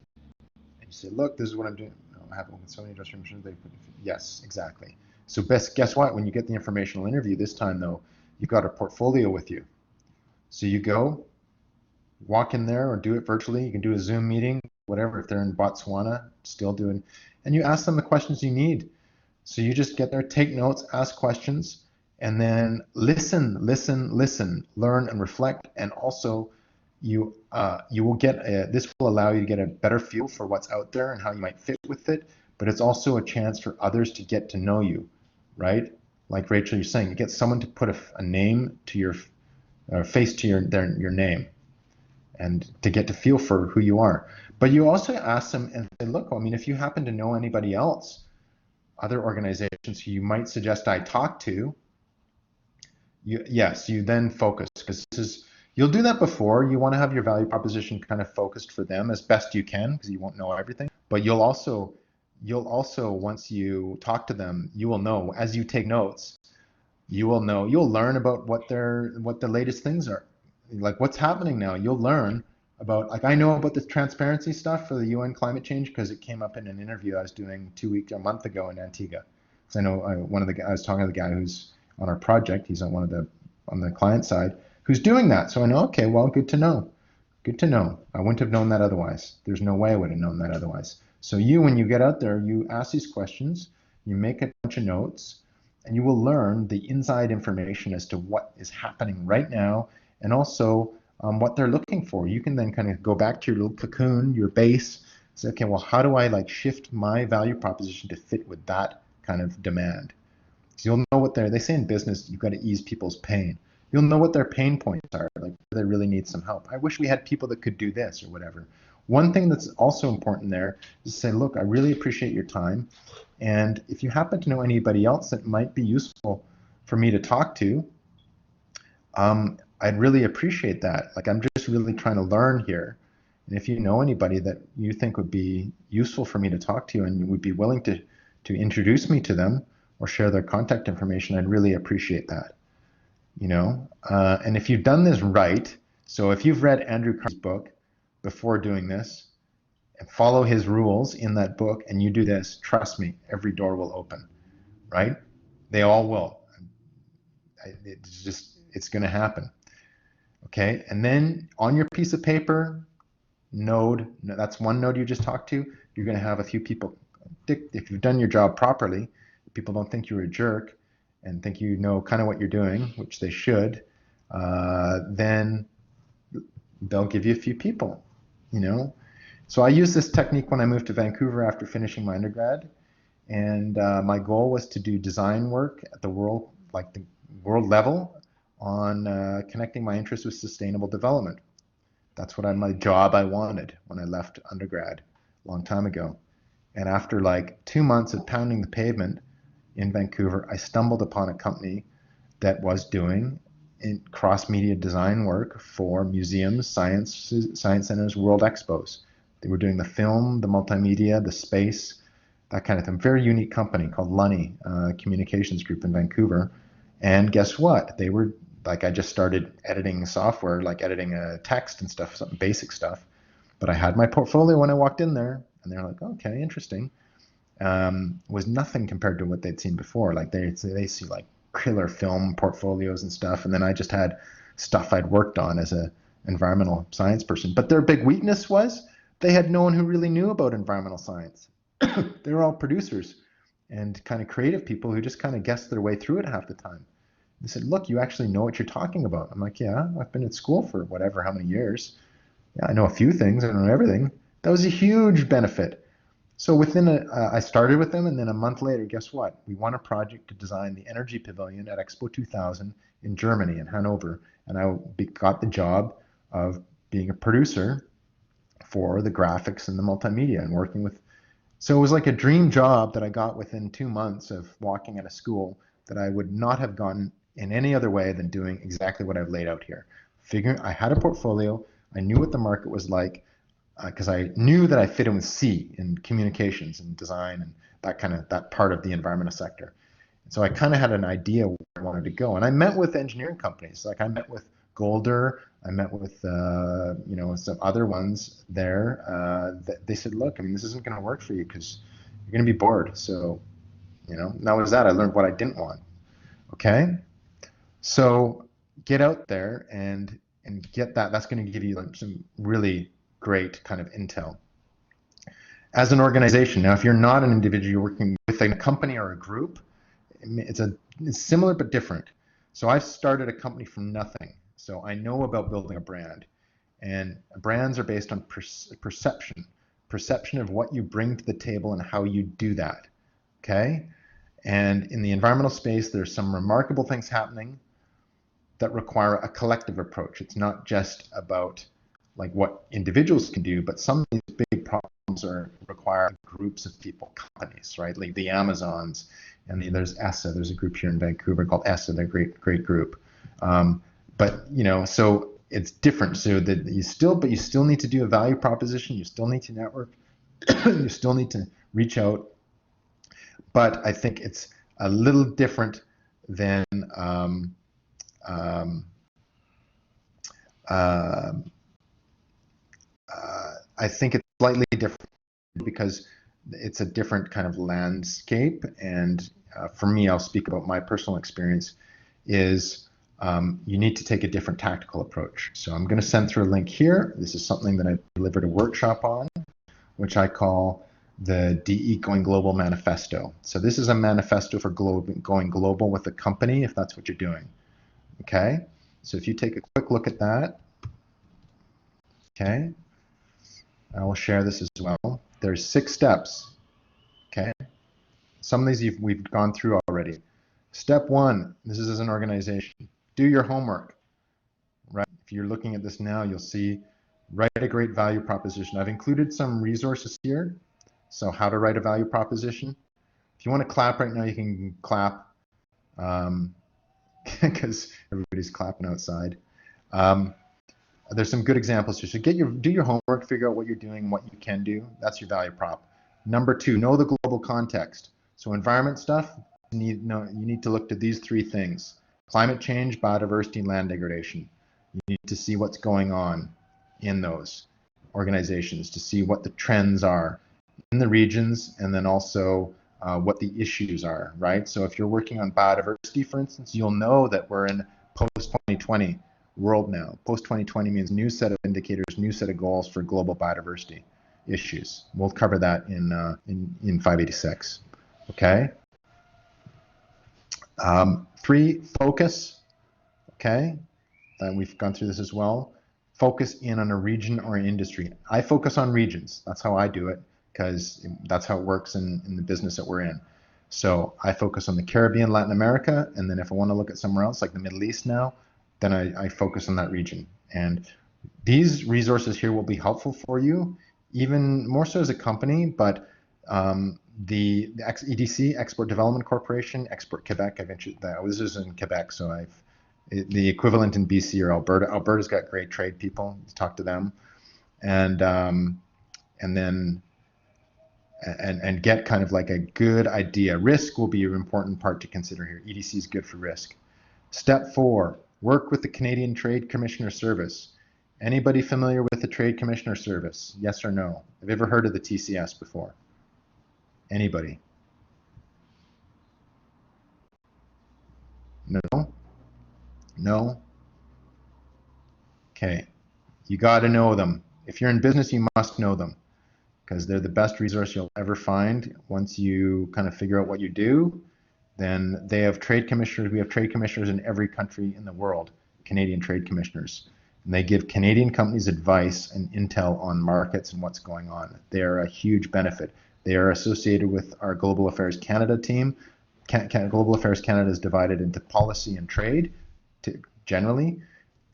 S1: you say, look, this is what I'm doing. I have so many industrial machines. Yes, exactly. So guess what? When you get the informational interview this time, though, you've got a portfolio with you. So you go, walk in there or do it virtually. You can do a Zoom meeting, whatever. If they're in Botswana, still doing, and you ask them the questions you need. So you just get there, take notes, ask questions, and then listen, learn and reflect. And also you will get, this will allow you to get a better feel for what's out there and how you might fit with it. But it's also a chance for others to get to know you, right? Like Rachel, you're saying, you get someone to put a name to your, face to your name. and to get to feel for who you are. But you also ask them and say, look, I mean, if you happen to know anybody else, other organizations who you might suggest I talk to, yes, you then focus, because you'll do that before. You want to have your value proposition kind of focused for them as best you can, because you won't know everything. But you'll also once you talk to them, you will know as you take notes. You'll learn about what the latest things are, like what's happening now. You'll learn about, like, I know about the transparency stuff for the UN climate change because it came up in an interview I was doing a month ago in Antigua. Because I know I was talking to the guy who's on our project. He's on the client side who's doing that. So I know, okay, well, good to know. Good to know. I wouldn't have known that otherwise. There's no way I would have known that otherwise. So when you get out there, you ask these questions, you make a bunch of notes, and you will learn the inside information as to what is happening right now, and also what they're looking for. You can then kind of go back to your little cocoon, your base, say, okay, well, how do I like shift my value proposition to fit with that kind of demand? So you'll know what they say in business, you've got to ease people's pain. You'll know what their pain points are, like where they really need some help. I wish we had people that could do this or whatever. One thing that's also important there is to say, look, I really appreciate your time. And if you happen to know anybody else that might be useful for me to talk to, I'd really appreciate that. Like, I'm just really trying to learn here. And if you know anybody that you think would be useful for me to talk to and would be willing to introduce me to them or share their contact information, I'd really appreciate that. And if you've done this right, so if you've read Andrew Carnegie's book before doing this and follow his rules in that book and you do this, trust me, every door will open, right? They all will. It's going to happen. Okay. And then on your piece of paper, that's one node you just talked to. You're going to have a few people. If you've done your job properly, people don't think you're a jerk and think you know kind of what you're doing, which they should, then they'll give you a few people, So I used this technique when I moved to Vancouver after finishing my undergrad. And my goal was to do design work at the world level on connecting my interest with sustainable development. That's my job I wanted when I left undergrad a long time ago. And after like 2 months of pounding the pavement in Vancouver, I stumbled upon a company that was doing cross-media design work for museums, science centers, world expos. They were doing the film, the multimedia, the space, that kind of thing. Very unique company called Lunny Communications Group in Vancouver. And guess what? They were like, I just started editing software, like editing a text and stuff, some basic stuff. But I had my portfolio when I walked in there, and they're like, okay, interesting. Was nothing compared to what they'd seen before. Like they see like killer film portfolios and stuff, and then I just had stuff I'd worked on as a environmental science person. But their big weakness was they had no one who really knew about environmental science. They were all producers and kind of creative people who just kind of guessed their way through it half the time. They said, look, you actually know what you're talking about. I'm like, yeah, I've been at school for whatever, how many years. Yeah, I know a few things. I don't know everything. That was a huge benefit. So I started with them, and then a month later, guess what? We won a project to design the Energy Pavilion at Expo 2000 in Germany, in Hanover. And I got the job of being a producer for the graphics and the multimedia and working with. So it was like a dream job that I got within 2 months of walking out of school that I would not have gotten in any other way than doing exactly what I've laid out here. I had a portfolio. I knew what the market was like, because I knew that I fit in with C in communications and design and that part of the environmental sector. So I kind of had an idea where I wanted to go. And I met with engineering companies. Like I met with Golder, I met with some other ones there. They said, look, I mean, this isn't going to work for you because you're going to be bored. So, that was that. I learned what I didn't want. Okay. So get out there and get that. That's going to give you like some really great kind of intel. As an organization, now if you're not an individual, you're working with a company or a group, it's similar but different. So I've started a company from nothing. So I know about building a brand. And brands are based on perception of what you bring to the table and how you do that. Okay? And in the environmental space, there's some remarkable things happening that require a collective approach. It's not just about like what individuals can do, but some of these big problems require groups of people, companies, right? Like the Amazons, and there's ESSA. There's a group here in Vancouver called ESSA. They're a great group. But so it's different. So that you still need to do a value proposition. You still need to network. You still need to reach out. But I think it's a little different than I think it's slightly different because it's a different kind of landscape. And for me, I'll speak about my personal experience, is you need to take a different tactical approach. So I'm going to send through a link here. This is something that I delivered a workshop on, which I call the DE Going Global Manifesto. So this is a manifesto for going global with a company, if that's what you're doing. Okay, so if you take a quick look at that, okay, I will share this as well. There's 6 steps. Okay, some of these we've gone through already. Step 1, this is as an organization, do your homework. Right? If you're looking at this now, you'll see write a great value proposition. I've included some resources here. So how to write a value proposition. If you want to clap right now, you can clap, because everybody's clapping outside. There's some good examples here. So do your homework, figure out what you're doing, what you can do. That's your value prop. Number 2, know the global context. So environment stuff, you need to look to these 3 things: climate change, biodiversity, land degradation. You need to see what's going on in those organizations, to see what the trends are in the regions, and then also what the issues are, right? So if you're working on biodiversity, for instance, you'll know that we're in post-2020 world now. Post-2020 means new set of indicators, new set of goals for global biodiversity issues. We'll cover that in 586. Okay. 3, focus. Okay, we've gone through this as well. Focus in on a region or an industry. I focus on regions. That's how I do it, because that's how it works in the business that we're in. So I focus on the Caribbean, Latin America, and then if I want to look at somewhere else, like the Middle East now, then I focus on that region. And these resources here will be helpful for you, even more so as a company, but the EDC, Export Development Corporation, Export Quebec, this is in Quebec, so the equivalent in BC or Alberta. Alberta's got great trade people. Talk to them, and get kind of like a good idea. Risk will be an important part to consider here. EDC is good for risk. Step 4, work with the Canadian Trade Commissioner Service. Anybody familiar with the Trade Commissioner Service? Yes or no? Have you ever heard of the TCS before? Anybody? No? No? Okay. You got to know them. If you're in business, you must know them, because they're the best resource you'll ever find. Once you kind of figure out what you do, then they have trade commissioners. We have trade commissioners in every country in the world, Canadian trade commissioners. And they give Canadian companies advice and intel on markets and what's going on. They are a huge benefit. They are associated with our Global Affairs Canada team. Global Affairs Canada is divided into policy and trade. Generally,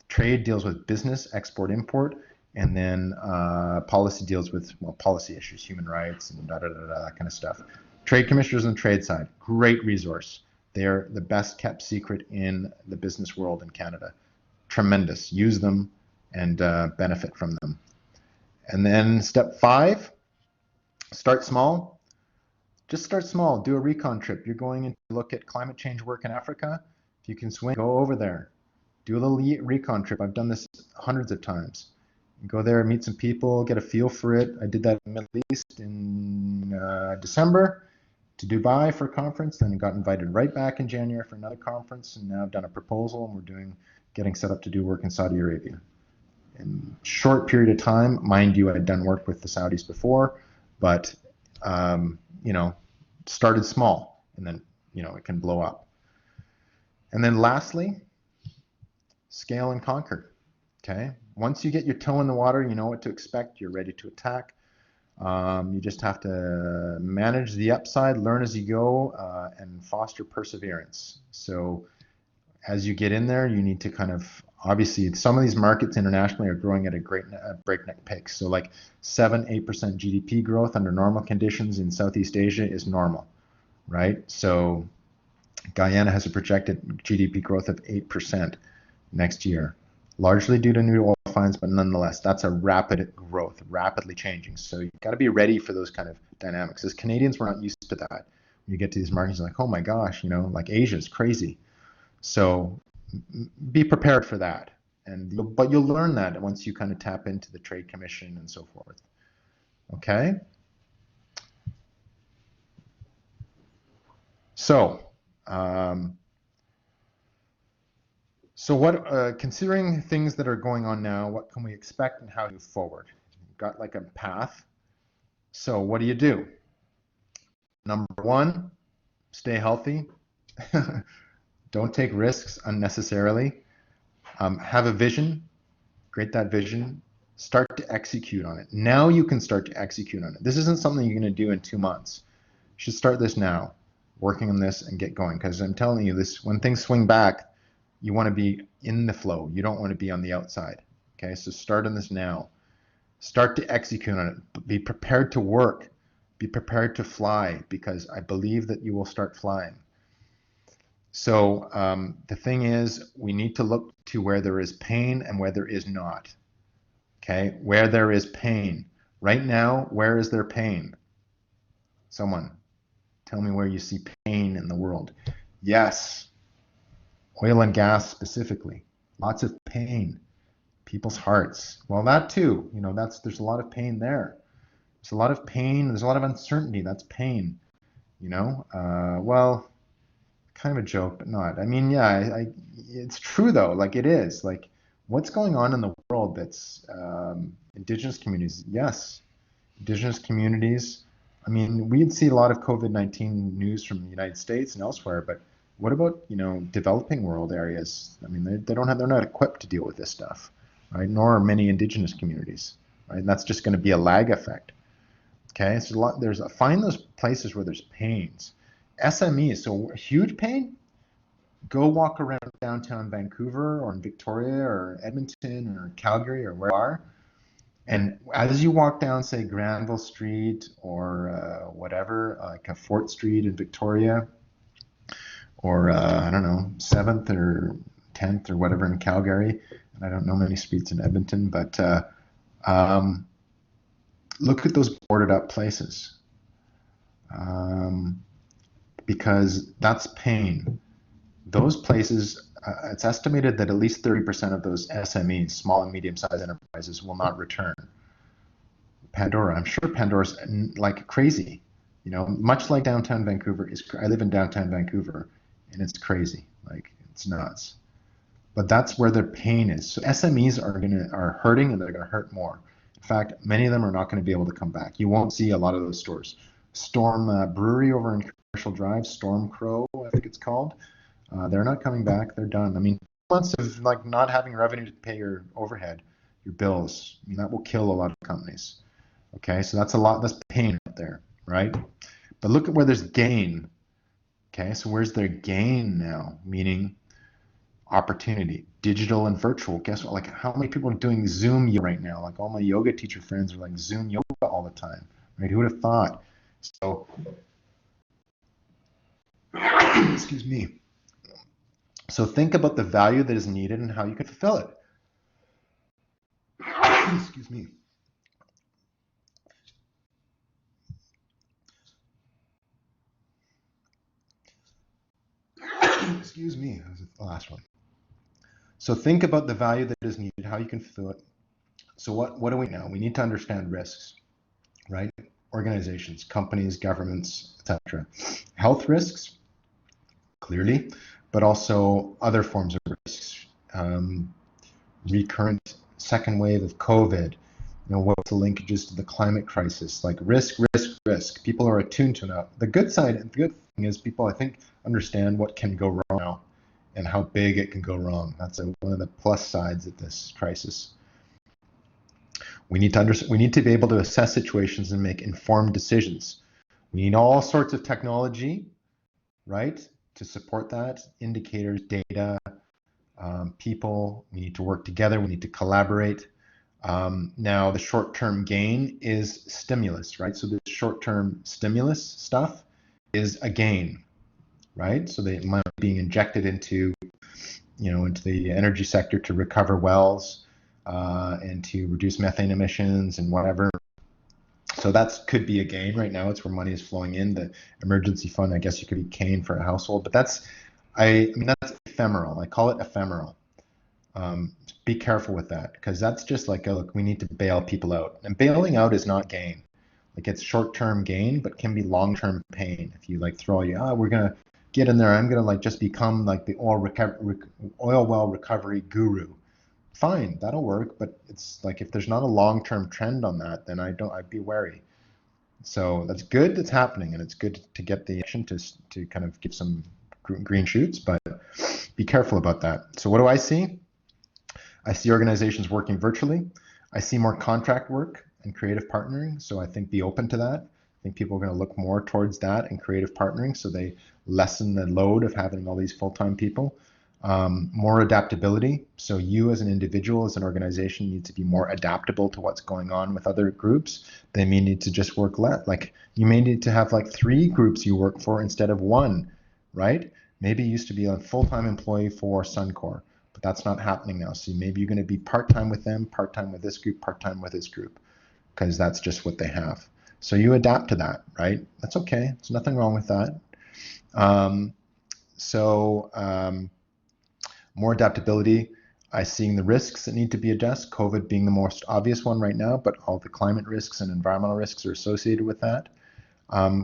S1: trade deals with business, export, import, and then policy deals with policy issues, human rights, and that kind of stuff. Trade commissioners on the trade side, great resource. They're the best kept secret in the business world in Canada. Tremendous. Use them and benefit from them. And then step 5, start small. Just start small. Do a recon trip. You're going in to look at climate change work in Africa. If you can swing, go over there. Do a little recon trip. I've done this hundreds of times. Go there, meet some people, get a feel for it. I did that in the Middle East in December to Dubai for a conference, then got invited right back in January for another conference, and now I've done a proposal, and we're getting set up to do work in Saudi Arabia. In a short period of time, mind you, I had done work with the Saudis before, but started small, and then it can blow up. And then lastly, scale and conquer. Okay, once you get your toe in the water, you know what to expect. You're ready to attack. You just have to manage the upside, learn as you go, and foster perseverance. So as you get in there, you need to kind of Obviously, some of these markets internationally are growing at a great breakneck pace. So like 7-8% GDP growth under normal conditions in Southeast Asia is normal, right? So Guyana has a projected GDP growth of 8% next year, largely due to new oil finds, but nonetheless, that's a rapid growth, rapidly changing. So you've got to be ready for those kind of dynamics. As Canadians, we're not used to that. When you get to these markets, you're like, oh my gosh, you know, like Asia is crazy. So be prepared for that. But you'll learn that once you kind of tap into the Trade Commission and so forth. Okay? So, considering things that are going on now, what can we expect and how to move forward? You've got like a path. So what do? Number one, stay healthy. Don't take risks unnecessarily. Have a vision, create that vision, start to execute on it. Now you can start to execute on it. This isn't something you're going to do in 2 months. You should start this now, working on this and get going. Because I'm telling you this, when things swing back, you want to be in the flow. You don't want to be on the outside. Okay, so start on this now. Start to execute on it. Be prepared to work. Be prepared to fly, because I believe that you will start flying. So the thing is, we need to look to where there is pain and where there is not. Okay, where there is pain. Right now, where is there pain? Someone, tell me where you see pain in the world. Yes, oil and gas specifically. Lots of pain. People's hearts. Well, that too. You know, there's a lot of pain there. There's a lot of pain. There's a lot of uncertainty. That's pain. You know, well, kind of a joke, but not. I mean, yeah, it's true though. Like it is. Like what's going on in the world that's Indigenous communities? Yes, Indigenous communities. I mean, we'd see a lot of COVID-19 news from the United States and elsewhere, but what about, you know, developing world areas? I mean, they're not equipped to deal with this stuff, right? Nor are many Indigenous communities, right? And that's just going to be a lag effect. Okay, so find those places where there's pains. SMEs, so huge pain, go walk around downtown Vancouver or in Victoria or Edmonton or Calgary or where you are. And as you walk down, say, Granville Street or whatever, like a Fort Street in Victoria, or I don't know, 7th or 10th or whatever in Calgary, and I don't know many streets in Edmonton, but look at those boarded up places, because that's pain. Those places, it's estimated that at least 30% of those SMEs, small and medium-sized enterprises, will not return. Pandora, I'm sure Pandora's like crazy, you know, much like downtown Vancouver. I live in downtown Vancouver, and it's crazy, like it's nuts. But that's where their pain is. So SMEs are hurting, and they're going to hurt more. In fact, many of them are not going to be able to come back. You won't see a lot of those stores. Storm Brewery over in Commercial Drive, Storm Crow, I think it's called. They're not coming back. They're done. I mean, months of like not having revenue to pay your overhead, your bills. I mean, that will kill a lot of companies. Okay, so that's pain out there, right? But look at where there's gain. Okay, so where's their gain now? Meaning opportunity, digital and virtual. Guess what? Like how many people are doing Zoom yoga right now? Like all my yoga teacher friends are like Zoom yoga all the time, right? Who would have thought? So, excuse me. So think about the value that is needed and how you can fulfill it. Excuse me. Excuse me. That was the last one. So think about the value that is needed, how you can fulfill it. So what do we know? We need to understand risks, right? Organizations, companies, governments, etc. Health risks, clearly, but also other forms of risks. Recurrent second wave of COVID, you know, what's the linkages to the climate crisis? Like risk. People are attuned to that. The good thing is people, I think, understand what can go wrong now and how big it can go wrong. That's one of the plus sides of this crisis. We need to be able to assess situations and make informed decisions. We need all sorts of technology, right, to support that, indicators, data, people. We need to work together. We need to collaborate. Now, the short-term gain is stimulus, right? So the short-term stimulus stuff is a gain, right? So the money being injected into, into the energy sector to recover wells and to reduce methane emissions and whatever. So that could be a gain right now. It's where money is flowing in. The emergency fund, I guess you could be gain for a household, but that's ephemeral. I call it ephemeral. Be careful with that, because that's just like, look, we need to bail people out. And bailing out is not gain. Like, it's short-term gain, but can be long-term pain. If you like throw we're going to get in there, I'm going to like just become like the oil well recovery guru. Fine, that'll work, but it's like, if there's not a long-term trend on that, then I'd be wary. So that's good that's happening, and it's good to get the action to kind of give some green shoots, but be careful about that. So what do I see? I see organizations working virtually. I see more contract work and creative partnering. So I think be open to that. I think people are going to look more towards that and creative partnering, so they lessen the load of having all these full-time people. More adaptability. So you as an individual, as an organization, need to be more adaptable to what's going on with other groups. They may need to just work less. Like, you may need to have like 3 groups you work for instead of 1, right? Maybe you used to be a full-time employee for Suncor, but that's not happening now. So maybe you're going to be part-time with them, part-time with this group, part-time with this group, because that's just what they have. So you adapt to that, right? That's okay. There's nothing wrong with that. More adaptability. I seeing the risks that need to be addressed, COVID being the most obvious one right now, but all the climate risks and environmental risks are associated with that.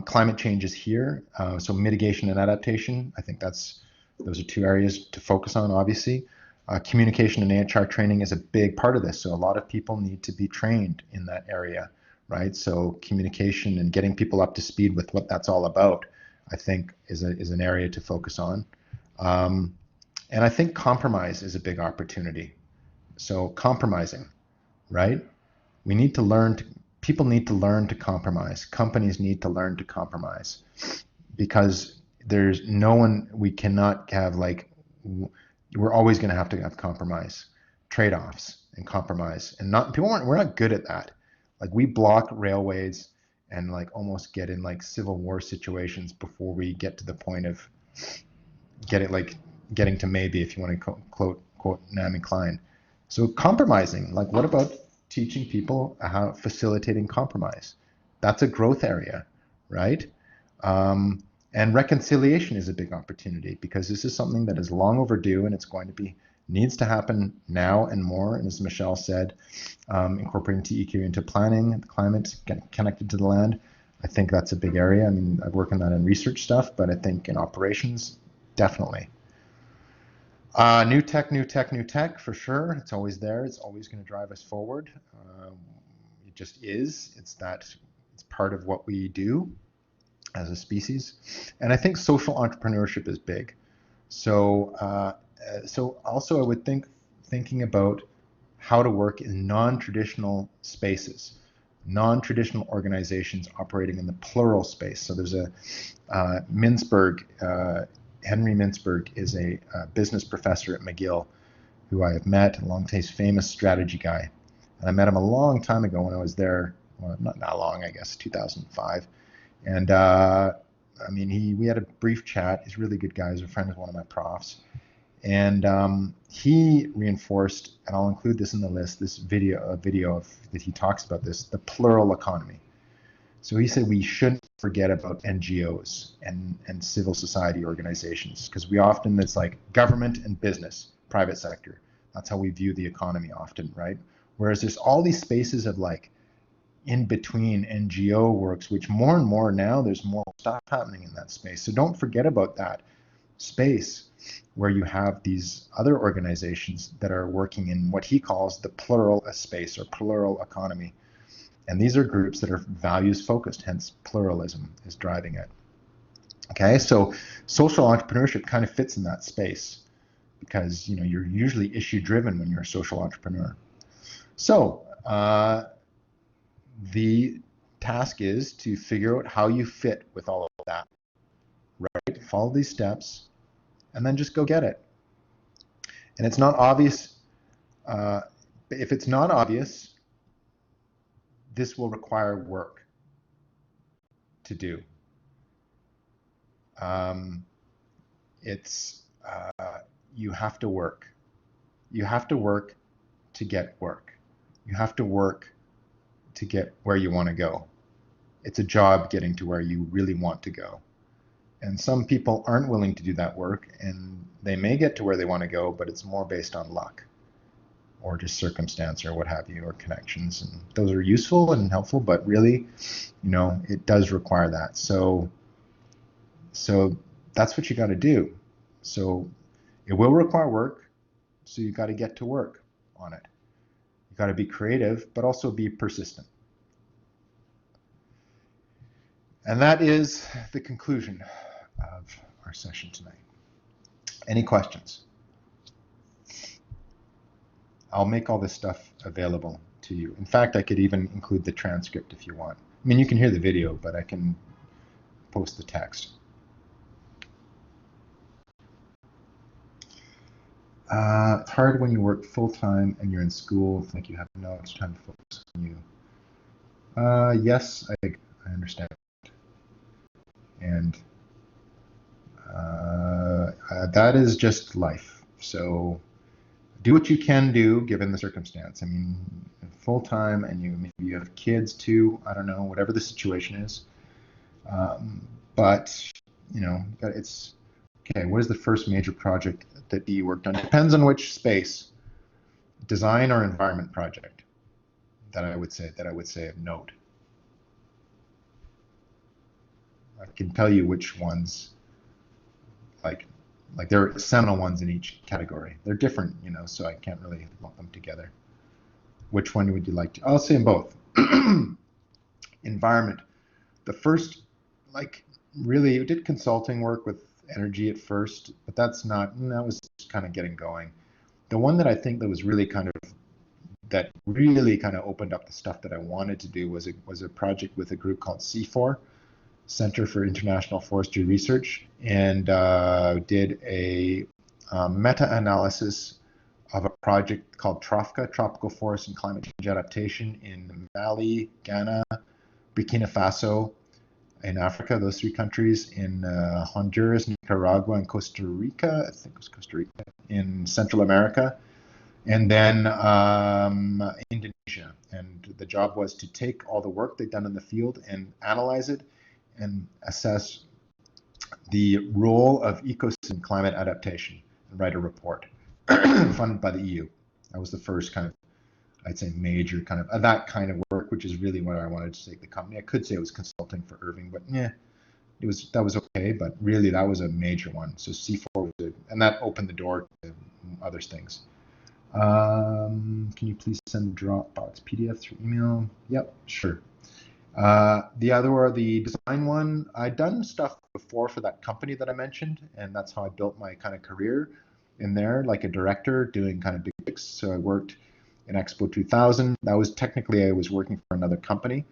S1: Climate change is here, so mitigation and adaptation, I think those are 2 areas to focus on, obviously. Communication and HR training is a big part of this, so a lot of people need to be trained in that area, right? So communication and getting people up to speed with what that's all about, I think, is an area to focus on. And I think compromise is a big opportunity. So compromising, right? We need to learn people need to learn to compromise. Companies need to learn to compromise, because there's no one, we cannot have we're always going to have compromise, trade-offs and compromise. And we're not good at that. Like, we block railways and like almost get in like civil war situations before we get to the point of getting to maybe, if you want to quote Naomi Klein. So compromising, like, what about teaching people how facilitating compromise? That's a growth area, right? And reconciliation is a big opportunity, because this is something that is long overdue, and it's going to needs to happen now and more. And as Michelle said, incorporating TEQ into planning, climate, getting connected to the land. I think that's a big area. I mean, I work on that in research stuff, but I think in operations, definitely. New tech, for sure. It's always there. It's always going to drive us forward. It just is. It's part of what we do as a species. And I think social entrepreneurship is big. So also I would thinking about how to work in non-traditional spaces, non-traditional organizations operating in the plural space. So there's a Henry Mintzberg is a business professor at McGill, who I have met, he's a famous strategy guy. And I met him a long time ago when I was there, well, not that long, I guess, 2005. And we had a brief chat. He's a really good guy. He's a friend of one of my profs. And he reinforced, and I'll include this in the list, this video that he talks about this, the plural economy. So he said we shouldn't forget about NGOs and civil society organizations, because it's like government and business, private sector. That's how we view the economy often, right? Whereas there's all these spaces of like in between NGO works, which more and more now there's more stuff happening in that space. So don't forget about that space where you have these other organizations that are working in what he calls the plural space or plural economy. And these are groups that are values focused, hence pluralism is driving it. Okay, so social entrepreneurship kind of fits in that space, because you're usually issue driven when you're a social entrepreneur. So the task is to figure out how you fit with all of that, right? Follow these steps and then just go get it. And it's not obvious. If it's not obvious, this will require work to do. You have to work. You have to work to get work. You have to work to get where you want to go. It's a job getting to where you really want to go. And some people aren't willing to do that work, and they may get to where they want to go, but it's more based on luck or just circumstance or what have you, or connections. And those are useful and helpful, but really, it does require that. So that's what you got to do. So it will require work. So you got to get to work on it. You got to be creative, but also be persistent. And that is the conclusion of our session tonight. Any questions? I'll make all this stuff available to you. In fact, I could even include the transcript if you want. I mean, you can hear the video, but I can post the text. It's hard when you work full-time and you're in school. It's like you have no extra time to focus on you. Yes, I understand. And that is just life. So do what you can do given the circumstance. I mean, full-time, and maybe you have kids too. I don't know, whatever the situation is. But it's okay. What is the first major project that you worked on? It depends on which space, design or environment project. That I would say of note. I can tell you which ones, like there are seminal ones in each category. They're different, so I can't really lump them together. Which one would you like to? I'll say them both. Environment. The first, really, did consulting work with energy at first, but that was kind of getting going. The one that I think that was really kind of opened up the stuff that I wanted to do was a project with a group called CIFOR, Center for International Forestry Research, and did a meta-analysis of a project called TROFCA, Tropical Forest and Climate Change Adaptation, in Mali, Ghana, Burkina Faso, in Africa, those three countries, in Honduras, Nicaragua, and Costa Rica, I think it was Costa Rica, in Central America, and then Indonesia. And the job was to take all the work they'd done in the field and analyze it and assess the role of ecosystem climate adaptation and write a report funded by the EU. That was the first kind of, I'd say, major kind of that kind of work, which is really what I wanted to take the company. I could say it was consulting for Irving, but that was okay. But really, that was a major one. So CIFOR was and that opened the door to other things. Can you please send the Dropbox PDF through email? Yep, sure. The design one, I'd done stuff before for that company that I mentioned, and that's how I built my kind of career in there, like a director doing kind of big things. So I worked in Expo 2000. That was technically, I was working for another company.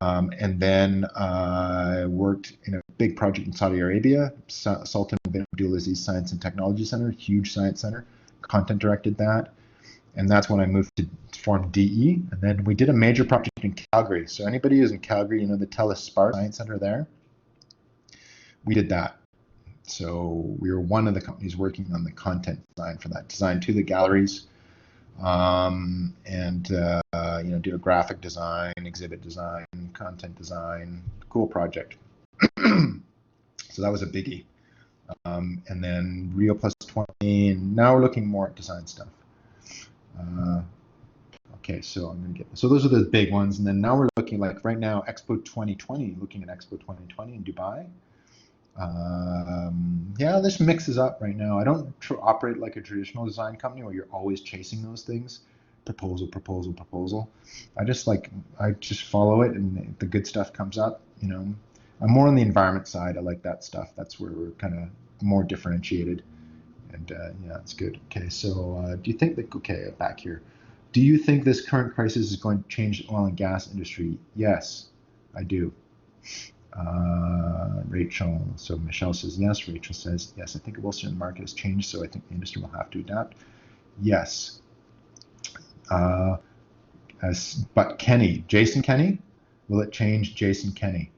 S1: And then I worked in a big project in Saudi Arabia, Sultan bin Abdulaziz Science and Technology Center, huge science center, content directed that. And that's when I moved to form DE. And then we did a major project in Calgary. So anybody who's in Calgary, the TELUS Spark Science Center there, we did that. So we were one of the companies working on the content design for that, design to the galleries, and do a graphic design, exhibit design, content design, cool project. So that was a biggie. And then Rio Plus 20, and now we're looking more at design stuff. Okay, so I'm gonna so those are the big ones, and then now we're looking right now Expo 2020, looking at Expo 2020 in Dubai. Yeah, this mixes up right now. I don't operate like a traditional design company where you're always chasing those things, proposal. I just follow it, and the good stuff comes up. I'm more on the environment side. I like that stuff. That's where we're kind of more differentiated. And yeah, it's good. Okay, so do you think that, back here, do you think this current crisis is going to change the oil and gas industry? Yes, I do. Rachel, so Michelle says yes. Rachel says yes. I think Wilson the market has changed, so I think the industry will have to adapt. Yes. But Kenny, Jason Kenny, will it change Jason Kenny?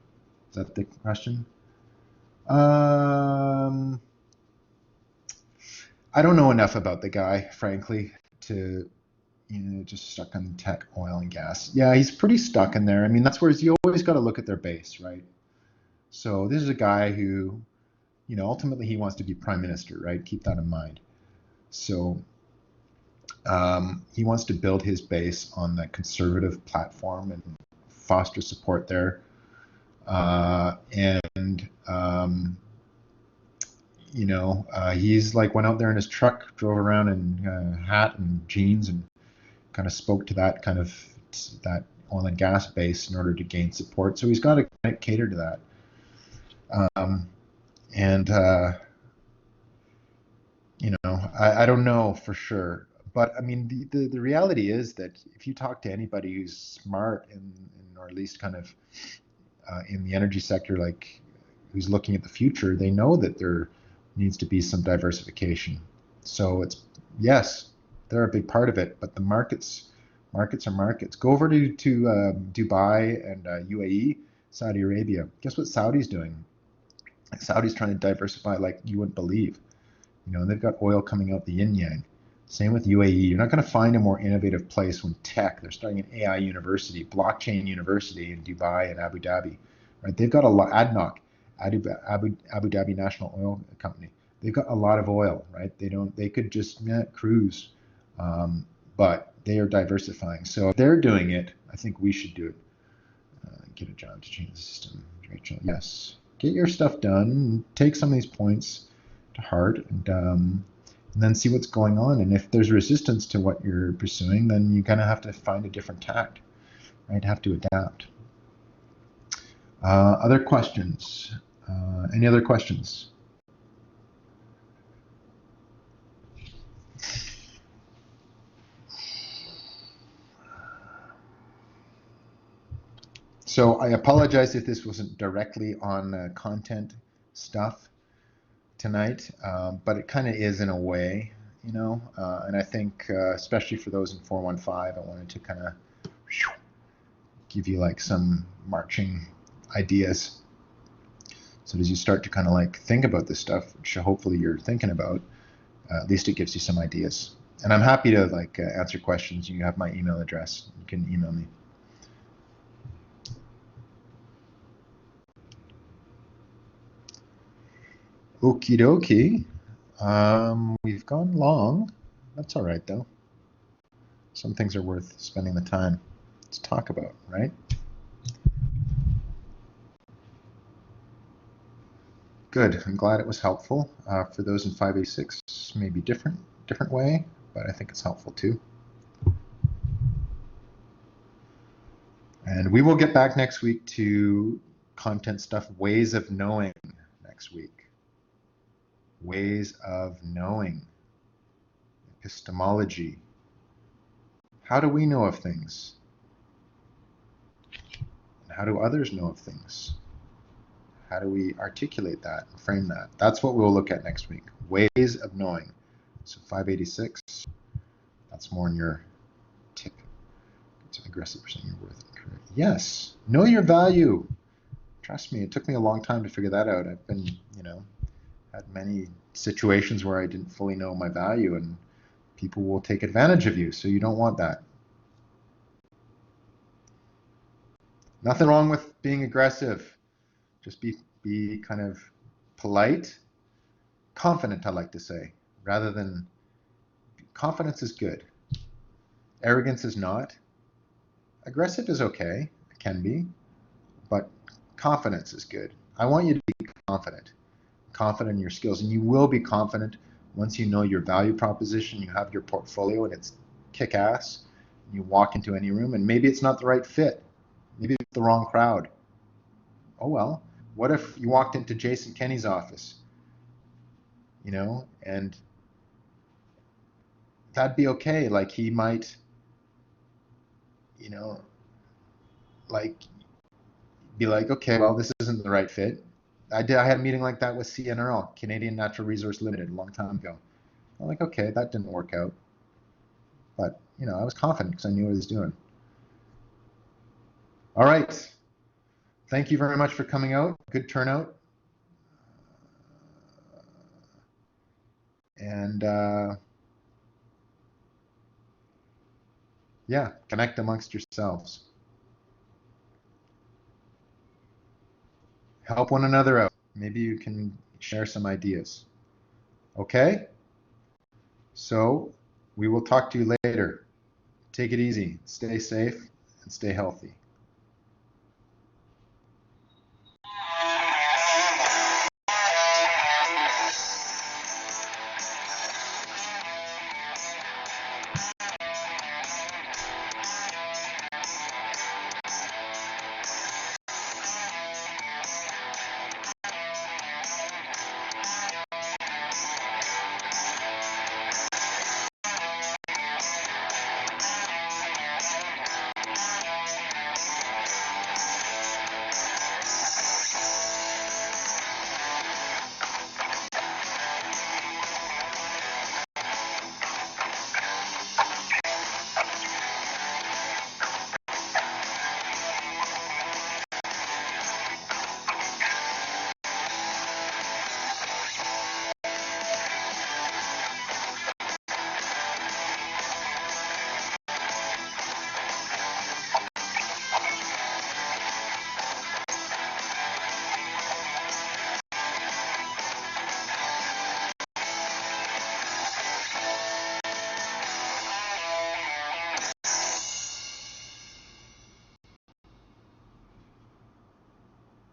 S1: Is that the question? I don't know enough about the guy, frankly, to just stuck on tech, oil, and gas. Yeah, he's pretty stuck in there. I mean, that's where you always got to look at their base, right? So this is a guy who, ultimately he wants to be prime minister, right? Keep that in mind. So he wants to build his base on the conservative platform and foster support there. He's like went out there in his truck, drove around in hat and jeans, and kind of spoke to that that oil and gas base in order to gain support. So he's got to cater to that. I don't know for sure, but I mean, the reality is that if you talk to anybody who's smart or at least kind of in the energy sector, like who's looking at the future, they know that there needs to be some diversification. So yes, they're a big part of it, but the markets are markets. Go over to Dubai and UAE, Saudi Arabia. Guess what Saudi's doing? Saudi's trying to diversify like you wouldn't believe. They've got oil coming out the yin yang. Same with UAE. You're not going to find a more innovative place when they're starting an AI university, blockchain university in Dubai and Abu Dhabi. Right? They've got a lot. ADNOC, Abu Dhabi National Oil Company. They've got a lot of oil, right? They could just cruise, but they are diversifying. So if they're doing it, I think we should do it. Get a job to change the system, Rachel. Yes, get your stuff done. Take some of these points to heart, and then see what's going on. And if there's resistance to what you're pursuing, then you kind of have to find a different tact, right? Have to adapt. Other questions? Any other questions? So I apologize if this wasn't directly on content stuff tonight, but it kind of is in a way, and I think especially for those in 415, I wanted to kind of give you like some marching ideas. So as you start to kind of like think about this stuff, which hopefully you're thinking about, at least it gives you some ideas. And I'm happy to like answer questions. You have my email address. You can email me. Okie dokie. We've gone long. That's all right though. Some things are worth spending the time to talk about, right? Good. I'm glad it was helpful. For those in 586, maybe different way, but I think it's helpful too. And we will get back next week to content stuff, ways of knowing next week. Ways of knowing. Epistemology. How do we know of things? And how do others know of things? How do we articulate that and frame that? That's what we'll look at next week. Ways of knowing. So 586, that's more in your tip. It's an aggressive percent your worth. Correct. Yes. Know your value. Trust me, it took me a long time to figure that out. I've been, had many situations where I didn't fully know my value, and people will take advantage of you. So you don't want that. Nothing wrong with being aggressive. Just be kind of polite, confident, I like to say, rather than confidence is good. Arrogance is not. Aggressive is okay, it can be, but confidence is good. I want you to be confident in your skills, and you will be confident once you know your value proposition, you have your portfolio, and it's kick-ass. You walk into any room, and maybe it's not the right fit. Maybe it's the wrong crowd. Oh well. What if you walked into Jason Kenney's office, and that'd be okay. Like he might, like be like, okay, well, this isn't the right fit. I had a meeting like that with CNRL, Canadian Natural Resource Limited, a long time ago. I'm like, okay, that didn't work out. But, I was confident because I knew what I was doing. All right. Thank you very much for coming out. Good turnout. And yeah, connect amongst yourselves. Help one another out. Maybe you can share some ideas. Okay? So we will talk to you later. Take it easy. Stay safe and stay healthy.